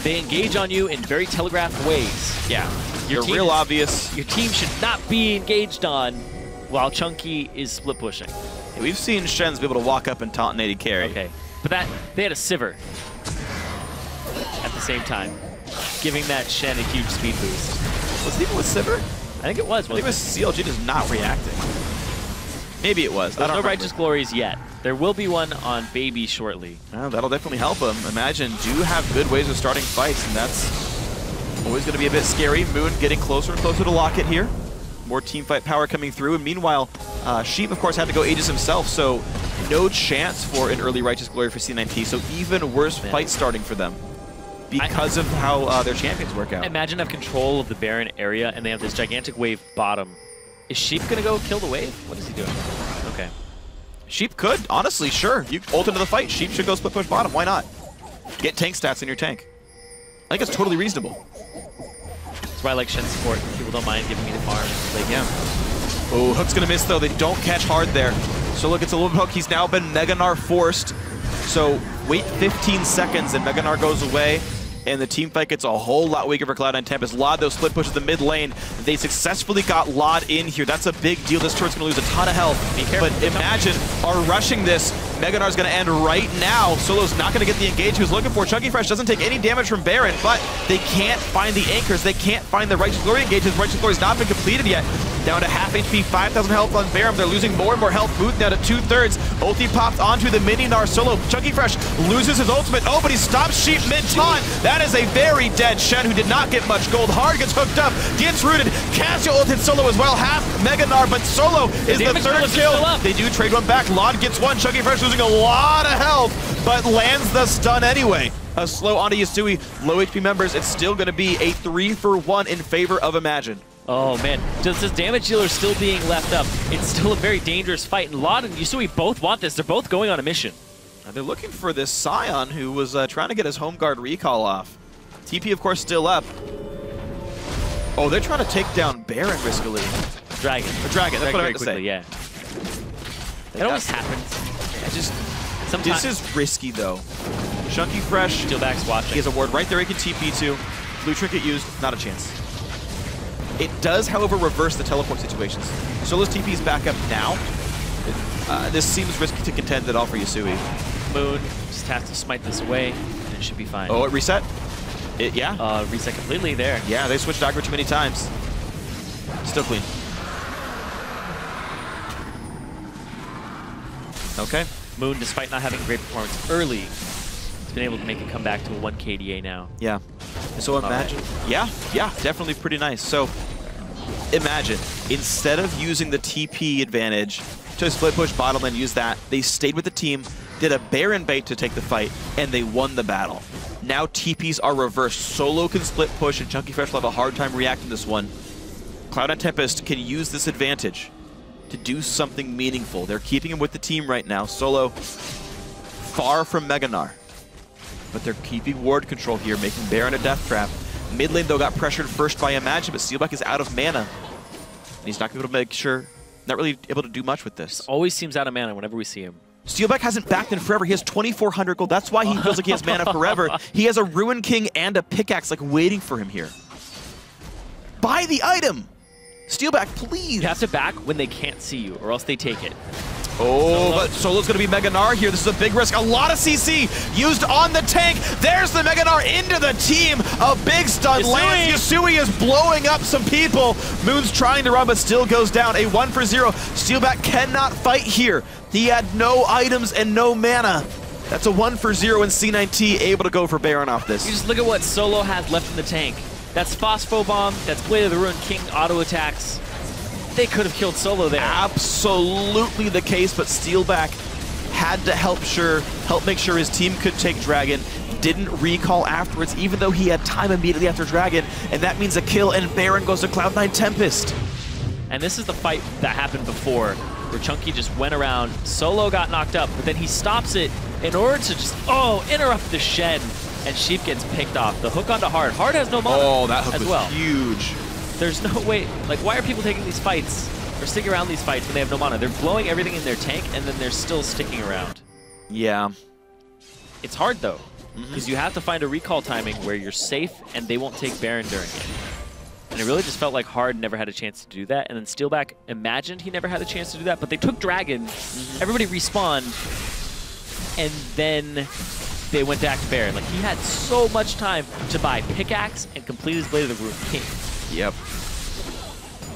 they engage on you in very telegraphed ways. Yeah, you're real obvious. Your team should not be engaged on while Chunky is split pushing. Yeah, we've seen Shens be able to walk up and taunt an AD carry. Okay, but they had a Sivir at the same time, giving that Shen a huge speed boost. Was it even with Sivir? I think it was. I think it was CLG just not reacting. Maybe it was. There's no Righteous Glories yet. There will be one on Baby shortly. Well, that'll definitely help him. Imagine do have good ways of starting fights, and that's always going to be a bit scary. Moon getting closer and closer to Locket here. More teamfight power coming through, and meanwhile, Sheep, of course, had to go Aegis himself, so no chance for an early Righteous Glory for C9T, so even worse fight starting for them because of how their champions work out. Imagine have control of the Baron area, and they have this gigantic wave bottom. Is Sheep going to go kill the wave? What is he doing? Okay. Sheep could, honestly, sure. You ult into the fight, Sheep should go split push bottom, why not? Get tank stats in your tank. I think it's totally reasonable. That's why I like Shen support. People don't mind giving me the farm. Like, yeah. Oh, Hook's gonna miss though. They don't catch hard there. So look, it's a little bit Hook. He's now been Meganar forced. So wait 15 seconds and Meganar goes away. And the team fight gets a whole lot weaker for Cloud9 Tempest. Lod, though, split pushes the mid lane. They successfully got Lod in here. That's a big deal. This turret's going to lose a ton of health. But Imagine are rushing this. Meganar's going to end right now. Solo's not going to get the engage he was looking for. Chunky Fresh doesn't take any damage from Baron, but they can't find the anchors. They can't find the Righteous Glory engages. Righteous Glory's not been completed yet. Down to half HP, 5,000 health on Baron. They're losing more and more health. Booth down to 2/3. Ulti pops onto the mini Gnar solo. Chunky Fresh loses his ultimate. Oh, but he stops Sheep mid-taunt. That is a very dead Shen who did not get much gold. Hard gets hooked up, gets rooted. Casio ulted solo as well. Half Mega Gnar, but solo is the third kill. They do trade one back. Lod gets one. Chunky Fresh losing a lot of health, but lands the stun anyway. A slow onto Yasui. Low HP members. It's still going to be a 3-for-1 in favor of Imagine. Oh man, just this damage dealer still being left up. It's still a very dangerous fight, and Lod and Yasui both want this. They're both going on a mission. They're looking for this Scion who was trying to get his home guard recall off. TP, of course, still up. Oh, they're trying to take down Baron riskily. Dragon. A dragon, that's what I meant to say. Yeah. That always happens. Sometimes. This is risky, though. Chunky Fresh. Steelback's watching. He has a ward right there he can TP to. Blue Trinket used, not a chance. It does, however, reverse the teleport situations. Solo's TP is back up now. This seems risky to contend at all for Yasui. Moon just has to smite this away, and it should be fine. Oh, it reset? Yeah. Reset completely there. Yeah, they switched aggro too many times. Still clean. Okay. Moon, despite not having a great performance early, has been able to make it come back to a 1 KDA now. Yeah. So Imagine, yeah, definitely pretty nice. So Imagine, instead of using the TP advantage to split push bottom lane, use that, they stayed with the team, did a Baron bait to take the fight, and they won the battle. Now TPs are reversed. Solo can split push, and Chunky Fresh will have a hard time reacting to this one. Cloud and Tempest can use this advantage to do something meaningful. They're keeping him with the team right now. Solo far from Mega Gnar. But they're keeping ward control here, making Baron a death trap. Mid lane, though, got pressured first by Imagine, but Steelback is out of mana. And he's not able to make sure, not really able to do much with this. Always seems out of mana whenever we see him. Steelback hasn't backed in forever. He has 2,400 gold. That's why he feels like he has mana forever. He has a Ruin King and a pickaxe like waiting for him here. Buy the item! Steelback, please! You have to back when they can't see you, or else they take it. Oh, but Solo's going to be Mega Gnar here. This is a big risk. A lot of CC used on the tank. There's the Mega Gnar into the team. A big stun lands. Yasui is blowing up some people. Moon's trying to run, but still goes down. A 1-for-0. Steelback cannot fight here. He had no items and no mana. That's a 1-for-0, and C9T able to go for Baron off this. You just look at what Solo has left in the tank. That's Phospho Bomb. That's Blade of the Ruin King auto attacks. They could have killed Solo there. Absolutely the case, but Steelback had to help make sure his team could take Dragon. Didn't recall afterwards, even though he had time immediately after Dragon, and that means a kill, and Baron goes to Cloud9 Tempest. And this is the fight that happened before, where Chunky just went around. Solo got knocked up, but then he stops it in order to just, interrupt the Shen, and Sheep gets picked off. The hook onto Hard. Hard has no mana. Oh, that hook was huge. There's no way, like, why are people taking these fights or sticking around these fights when they have no mana? They're blowing everything in their tank, and then they're still sticking around. Yeah. It's hard, though, because you have to find a recall timing where you're safe and they won't take Baron during it. And it really just felt like Hard never had a chance to do that, and then Steelback imagined he never had a chance to do that, but they took Dragon, everybody respawned, and then they went back to Baron. Like, he had so much time to buy Pickaxe and complete his Blade of the Ruin King. Yep.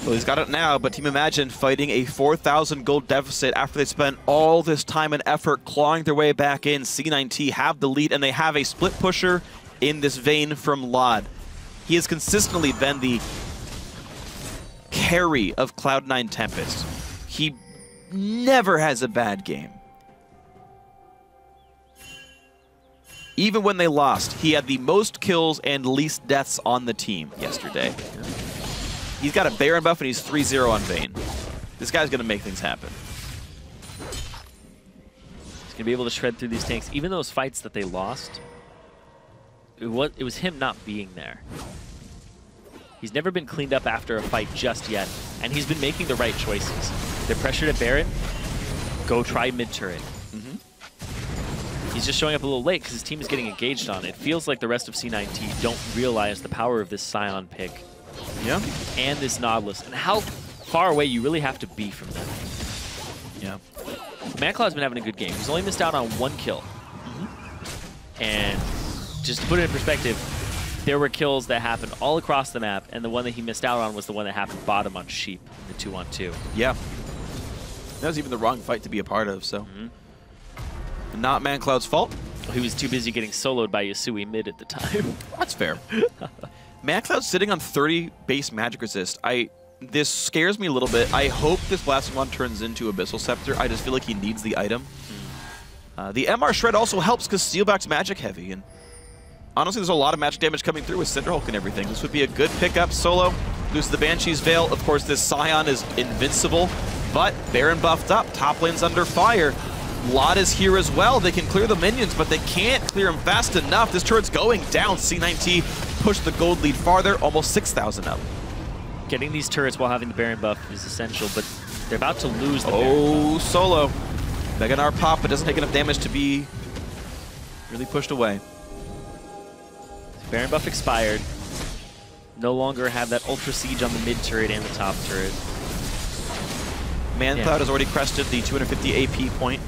Well, he's got it now, but Team Imagine fighting a 4,000 gold deficit after they spent all this time and effort clawing their way back in. C9T have the lead, and they have a split pusher in this vein from Lod. He has consistently been the carry of Cloud9 Tempest. He never has a bad game. Even when they lost, he had the most kills and least deaths on the team yesterday. He's got a Baron buff, and he's 3-0 on Vayne. This guy's going to make things happen. He's going to be able to shred through these tanks. Even those fights that they lost, it was him not being there. He's never been cleaned up after a fight just yet, and he's been making the right choices. They're pressured at Baron. Go try mid-turret. He's just showing up a little late because his team is getting engaged on it. It feels like the rest of C9T don't realize the power of this Scion pick. Yeah. And this Nautilus, and how far away you really have to be from them. Yeah. ManCloud's been having a good game. He's only missed out on 1 kill. And just to put it in perspective, there were kills that happened all across the map, and the one that he missed out on was the one that happened bottom on Sheep, the 2-on-2. Yeah. That was even the wrong fight to be a part of, so. Not ManCloud's fault. He was too busy getting soloed by Yasui mid at the time. That's fair. ManCloud's sitting on 30 base magic resist. This scares me a little bit. I hope this Blasting Wand turns into Abyssal Scepter. I just feel like he needs the item. The MR Shred also helps because Steelback's magic heavy, and honestly, there's a lot of magic damage coming through with Cinderhulk and everything. This would be a good pickup. Solo loses the Banshee's Veil. Of course, this Scion is invincible, but Baron buffed up. Top lane's under fire. Lot is here as well. They can clear the minions, but they can't clear them fast enough. This turret's going down. C9T pushed the gold lead farther, almost 6,000 up. Getting these turrets while having the Baron buff is essential, but they're about to lose the Baron buff. Solo. Mega Gnar pop, but doesn't take enough damage to be really pushed away. Baron buff expired. No longer have that Ultra Siege on the mid turret and the top turret. ManCloud has already crested the 250 AP point.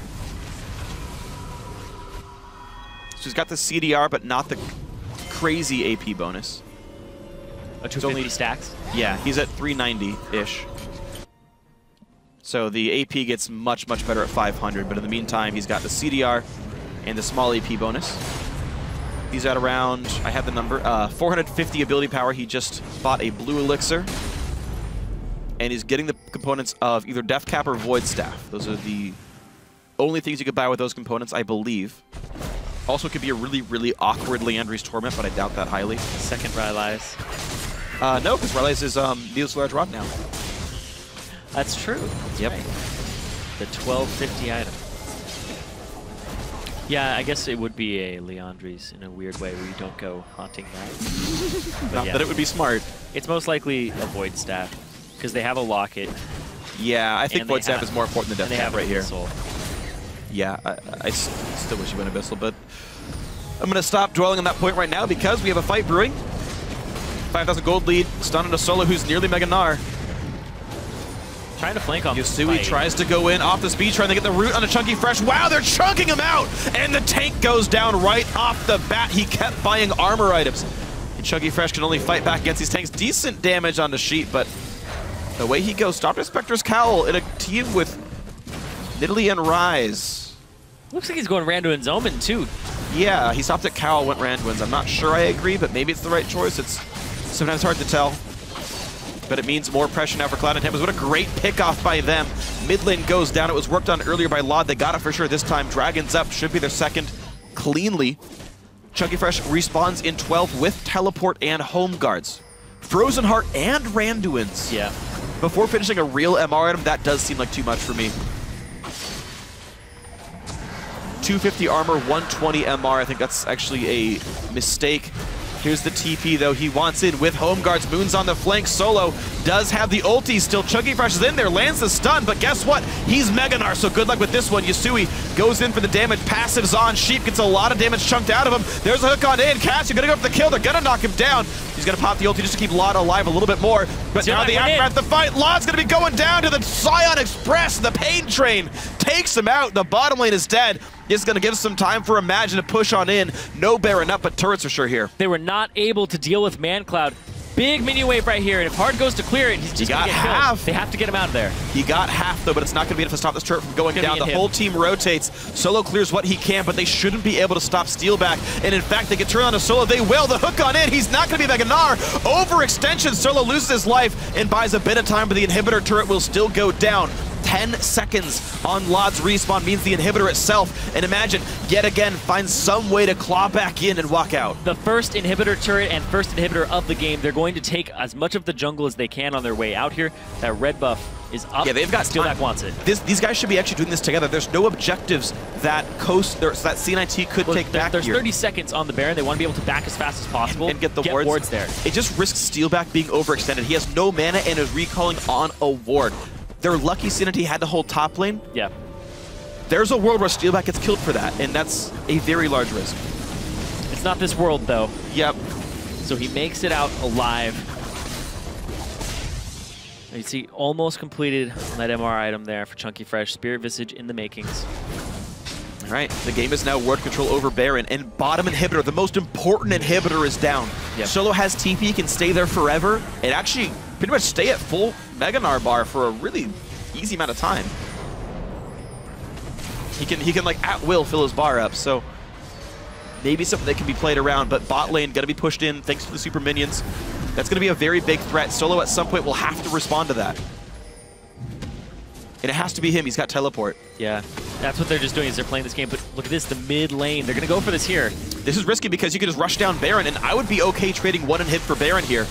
So he's got the CDR, but not the crazy AP bonus. A 250 stacks? Yeah, he's at 390-ish. So the AP gets much, much better at 500, but in the meantime, he's got the CDR and the small AP bonus. He's at around, I have the number, 450 ability power. He just bought a blue elixir. And he's getting the components of either Death Cap or Void Staff. Those are the only things you could buy with those components, I believe. Also could be a really, really awkward Leandri's Torment, but I doubt that highly. Second Rylai's. No, because Rylai's is Needle's Large Rod now. That's true. That's right. The 1250 item. Yeah, I guess it would be a Leandri's in a weird way where you don't go haunting that. Not that it would be smart. It's most likely a Void Staff, because they have a Locket. Yeah, I think Void Staff is more important than Death Cap right here. Abyssal. Yeah, I still wish you went Abyssal, but I'm going to stop dwelling on that point right now because we have a fight brewing. 5,000 gold lead, stun on a Solo who's nearly Mega Gnar. Trying to flank on Yasui tries to go in off the speed, trying to get the root on a Chunky Fresh. Wow, they're chunking him out! And the tank goes down right off the bat. He kept buying armor items. And Chunky Fresh can only fight back against these tanks. Decent damage on the Sheep, but the way he goes, stopped Spectre's Cowl in a team with Nidalee and Rise. Looks like he's going Randuin's Omen too. Yeah, he stopped at Cowl, went Randuin's. I'm not sure I agree, but maybe it's the right choice. It's sometimes hard to tell. But it means more pressure now for Cloud and Tempest. What a great pickoff by them. Mid lane goes down. It was worked on earlier by Laud. They got it for sure this time. Dragon's up. Should be their second cleanly. Chunky Fresh respawns in 12 with Teleport and Home Guards. Frozen Heart and Randuin's. Yeah. Before finishing a real MR item, that does seem like too much for me. 250 armor, 120 MR. I think that's actually a mistake. Here's the TP, though. He wants in with Home Guards. Moon's on the flank. Solo does have the ulti still. Chunky Fresh is in there, lands the stun, but guess what? He's Mega Gnar, so good luck with this one. Yasui goes in for the damage. Passive's on. Sheep gets a lot of damage chunked out of him. There's a hook on in. Cass, you're going to go for the kill. They're going to knock him down. He's going to pop the ulti just to keep Laud alive a little bit more. But now the aftermath of the fight, Laud's going to be going down to the Scion Express. The pain train takes him out. The bottom lane is dead. It's going to give some time for Imagine to push on in. No Baron up, but turrets are sure here. They were not able to deal with ManCloud. Big minion wave right here, and if Hard goes to clear it, he's just going to get killed. They have to get him out of there. He got half, though, but it's not going to be enough to stop this turret from going down. The whole team rotates. Solo clears what he can, but they shouldn't be able to stop Steelback. And in fact, they can turn on a Solo. They will. The hook on in. He's not going to be Mega Gnar. Overextension. Solo loses his life and buys a bit of time, but the inhibitor turret will still go down. 10 seconds on Laud's respawn means the inhibitor itself, and Imagine yet again finds some way to claw back in and walk out. The first inhibitor turret and first inhibitor of the game, they're going to take as much of the jungle as they can on their way out here. That red buff is up. Yeah, they've got Steelback wants it. These guys should be actually doing this together. There's no objectives that that C9T could take back There's here. 30 seconds on the Baron. They want to be able to back as fast as possible and get the wards there. It just risks Steelback being overextended. He has no mana and is recalling on a ward. They're lucky C9T had to hold top lane. Yeah. There's a world where Steelback gets killed for that, and that's a very large risk. It's not this world, though. Yep. So he makes it out alive. You see, almost completed on that MR item there for Chunky Fresh. Spirit Visage in the makings. All right, the game is now word control over Baron, and bottom inhibitor, the most important inhibitor, is down. Yep. Solo has TP, can stay there forever, and actually pretty much stay at full Mega Gnar bar for a really easy amount of time. He can like at will fill his bar up, so maybe something that can be played around, but bot lane gonna be pushed in thanks to the super minions. That's gonna be a very big threat. Solo at some point will have to respond to that. And it has to be him, he's got teleport. Yeah, that's what they're just doing is they're playing this game, but look at this, the mid lane. They're gonna go for this here. This is risky because you can just rush down Baron, and I would be okay trading one hit for Baron here.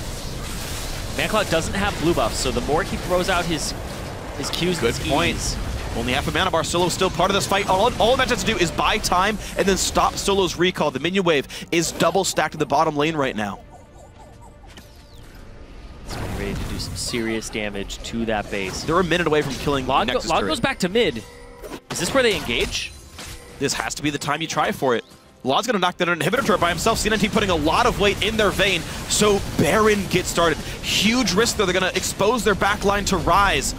ManCloud doesn't have blue buffs, so the more he throws out his Qs, good points. Only half a mana bar. Solo's still part of this fight. All Match has to do is buy time and then stop Solo's recall. The minion wave is double stacked to the bottom lane right now. It's ready to do some serious damage to that base. They're a minute away from killing Log Nexus Log turret. goes back to mid. Is this where they engage? This has to be the time you try for it. Log's gonna knock down an inhibitor turret by himself. C9T putting a lot of weight in their vein, so Baron gets started. Huge risk though, they're gonna expose their backline to Rise.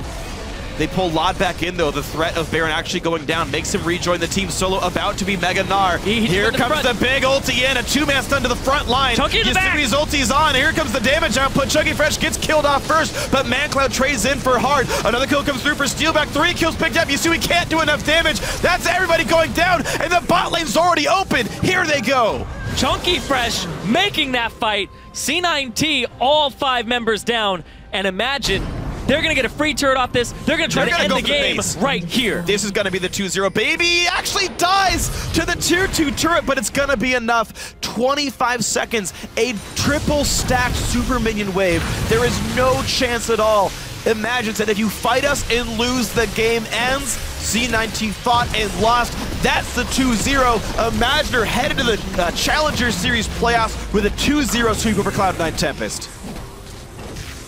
They pull Lod back in though. The threat of Baron actually going down makes him rejoin the team. Solo about to be Mega Gnar. Here comes the big ulti in, a two-man stun to the front line. Yasui's ulti's on, here comes the damage output. Chunky Fresh gets killed off first, but ManCloud trades in for hard. Another kill comes through for Steelback. 3 kills picked up. Yasui can't do enough damage. That's everybody going down, and the bot lane's already open. Here they go. Chunky Fresh making that fight. C9T, all 5 members down, and imagine they're going to get a free turret off this. They're going to try to end the game right here. This is going to be the 2-0. Baby actually dies to the tier 2 turret, but it's going to be enough. 25 seconds, a triple stacked super minion wave. There is no chance at all. Imagine that if you fight us and lose, the game ends. C9T fought and lost. That's the 2-0. Imagineer headed to the Challenger Series playoffs with a 2-0 sweep over Cloud9 Tempest.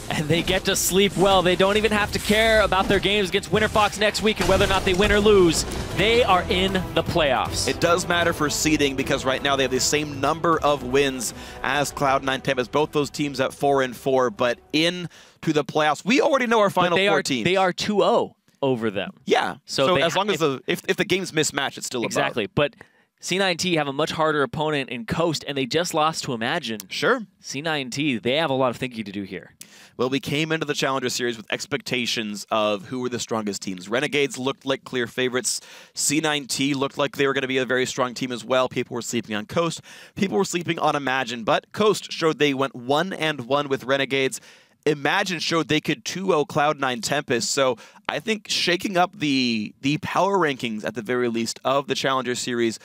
And they get to sleep well. They don't even have to care about their games against WinterFox next week and whether or not they win or lose. They are in the playoffs. It does matter for seeding because right now they have the same number of wins as Cloud9 Tempest. Both those teams at 4-4, but into the playoffs. We already know our final 4 teams. They are 2-0 over them. Yeah. So as long as if the game's mismatched, it's still exactly. above. But C9T have a much harder opponent in Coast, and they just lost to Imagine. Sure. C9T, they have a lot of thinking to do here. Well, we came into the Challenger Series with expectations of who were the strongest teams. Renegades looked like clear favorites. C9T looked like they were going to be a very strong team as well. People were sleeping on Coast. People were sleeping on Imagine. But Coast showed they went 1-1 with Renegades. Imagine showed they could 2-0 Cloud9 Tempest. So I think shaking up the power rankings at the very least of the Challenger Series,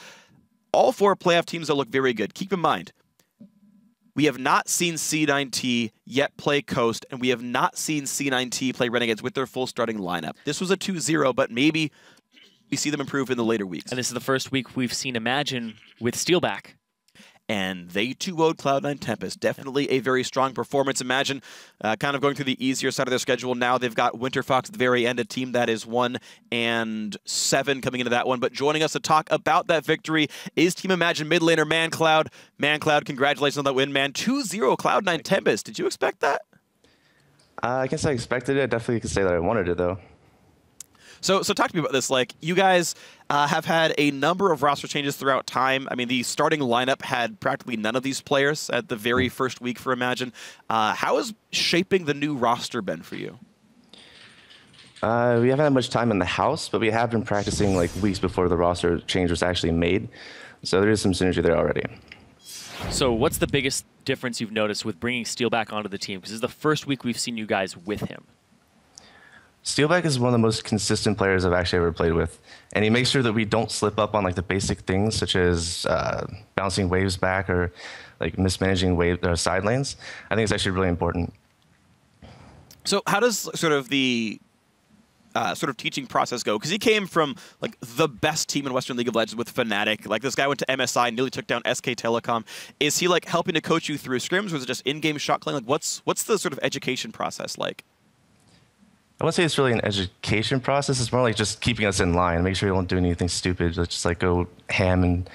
all 4 playoff teams that look very good. Keep in mind, we have not seen C9T yet play Coast, and we have not seen C9T play Renegades with their full starting lineup. This was a 2-0, but maybe we see them improve in the later weeks. And this is the first week we've seen Imagine with Steelback. And they 2-0'd Cloud9 Tempest. Definitely a very strong performance. Imagine kind of going through the easier side of their schedule now. They've got WinterFox at the very end, a team that is 1-7 coming into that one. But joining us to talk about that victory is Team Imagine mid laner ManCloud. ManCloud, congratulations on that win, man. 2-0 Cloud9 Tempest. Did you expect that? I guess I expected it. I definitely could say that I wanted it, though. So talk to me about this. Like, you guys have had a number of roster changes throughout time. I mean, the starting lineup had practically none of these players at the very first week for Imagine. How has shaping the new roster been for you? We haven't had much time in the house, but we have been practicing like weeks before the roster change was actually made. So there is some synergy there already. So what's the biggest difference you've noticed with bringing Steelback onto the team? Because this is the first week we've seen you guys with him. Steelback is one of the most consistent players I've actually ever played with, and he makes sure that we don't slip up on like the basic things such as bouncing waves back or like mismanaging side lanes. I think it's actually really important. So how does sort of the teaching process go? Because he came from like the best team in Western League of Legends with Fnatic. Like, this guy went to MSI, nearly took down SK Telecom. Is he like helping to coach you through scrims, or is it just in-game shot calling? Like, what's the sort of education process like? I wouldn't say it's really an education process. It's more like just keeping us in line, make sure we don't do anything stupid. Let's just like go ham and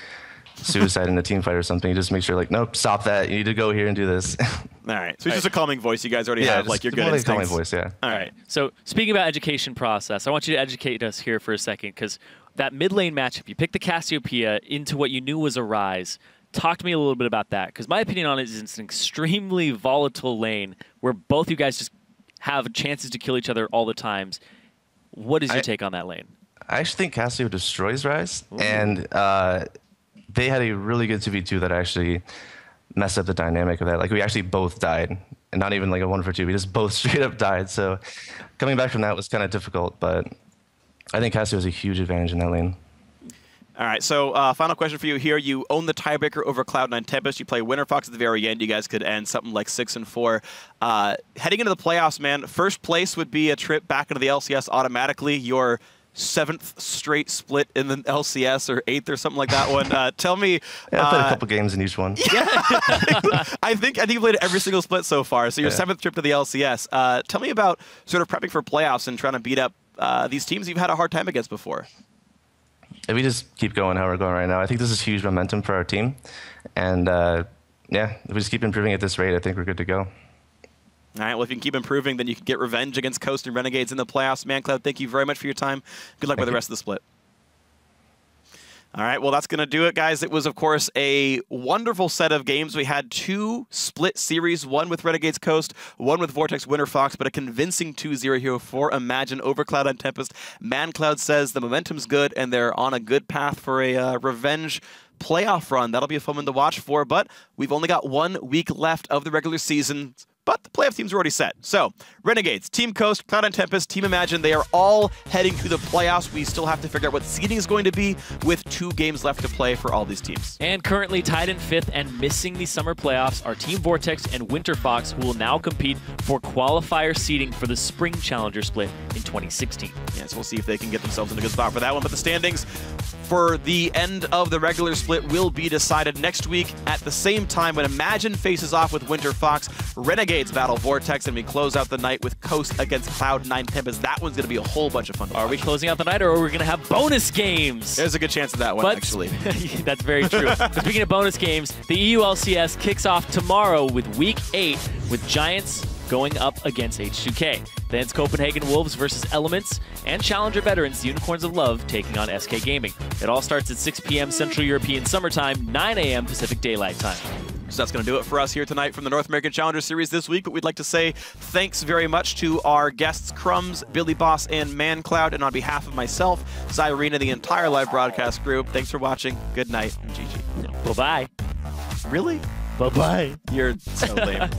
suicide in a team fight or something. You just make sure, like, nope, stop that. You need to go here and do this. All right. So it's just a calming voice. You guys already have, like, your good instincts. Calming voice, yeah. All right. So speaking about education process, I want you to educate us here for a second, because that mid lane matchup, you picked the Cassiopeia into what you knew was a Ryze. Talk to me a little bit about that, because my opinion on it is it's an extremely volatile lane where both you guys just have chances to kill each other all the times. What is your take on that lane? I actually think Cassio destroys Ryze, and they had a really good 2v2 that actually messed up the dynamic of that. Like, we actually both died, and not even like a 1-for-2. We just both straight up died. So coming back from that was kind of difficult, but I think Cassio has a huge advantage in that lane. All right, so final question for you here. You own the tiebreaker over Cloud9 Tempest. You play Winter Fox at the very end. You guys could end something like 6-4. Heading into the playoffs, man, first place would be a trip back into the LCS automatically. Your 7th straight split in the LCS, or 8th or something like that one. Tell me. Yeah, I played a couple games in each one. Yeah, I think you've played every single split so far. So your 7th trip to the LCS. Tell me about sort of prepping for playoffs and trying to beat up these teams you've had a hard time against before. If we just keep going how we're going right now, I think this is huge momentum for our team. And yeah, if we just keep improving at this rate, I think we're good to go. All right, well, if you can keep improving, then you can get revenge against Coast and Renegades in the playoffs. ManCloud, thank you very much for your time. Good luck with the rest of the split. All right, well, that's going to do it, guys. It was, of course, a wonderful set of games. We had 2 split series, one with Renegades Coast, one with Vortex Winter Fox, but a convincing 2-0 here for Imagine over Cloud9 Tempest. ManCloud says the momentum's good, and they're on a good path for a revenge playoff run. That'll be a fun one to watch for, but we've only got 1 week left of the regular season. But the playoff teams are already set. So, Renegades, Team Coast, Cloud9 Tempest, Team Imagine, they are all heading to the playoffs. We still have to figure out what seeding is going to be with 2 games left to play for all these teams. And currently tied in 5th and missing the summer playoffs are Team Vortex and Winter Fox, who will now compete for qualifier seeding for the Spring Challenger split in 2016. Yeah, so we'll see if they can get themselves in a good spot for that one. But the standings for the end of the regular split will be decided next week at the same time when Imagine faces off with Winter Fox. Renegades battle Vortex, and we close out the night with Coast against Cloud9 Tempest. That one's going to be a whole bunch of fun to watch. Are we closing out the night, or are we going to have bonus games? There's a good chance of that one, actually. That's very true. But speaking of bonus games, the EU LCS kicks off tomorrow with Week 8 with Giants going up against H2K. Then it's Copenhagen Wolves versus Elements, and Challenger veterans Unicorns of Love taking on SK Gaming. It all starts at 6 p.m. Central European Summer Time, 9 a.m. Pacific Daylight Time. So that's going to do it for us here tonight from the North American Challenger Series this week. But we'd like to say thanks very much to our guests, Crumbs, Billy Boss, and ManCloud. And on behalf of myself, Zyrina, the entire live broadcast group, thanks for watching. Good night, and GG. Bye-bye. Really? Bye-bye. You're so lame.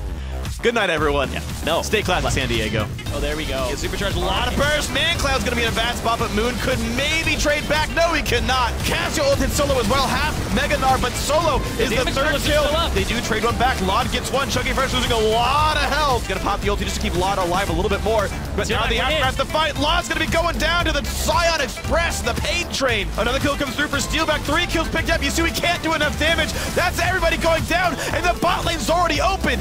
Good night, everyone. Yeah. No. Stay classy, San Diego. Oh, there we go. Get supercharged. A lot of burst. ManCloud's going to be in a bad spot, but Moon could maybe trade back. No, he cannot. Cassio ulted solo as well. Half Meganar, but solo is the 3rd kill. They do trade one back. Lod gets one. Chunky Fresh losing a lot of health. Going to pop the ulti just to keep Lod alive a little bit more. But now the aftermath of the fight. Lod's going to be going down to the Scion Express, the pain train. Another kill comes through for Steelback. 3 kills picked up. You see, we can't do enough damage. That's everybody going down, and the bot lane's already open.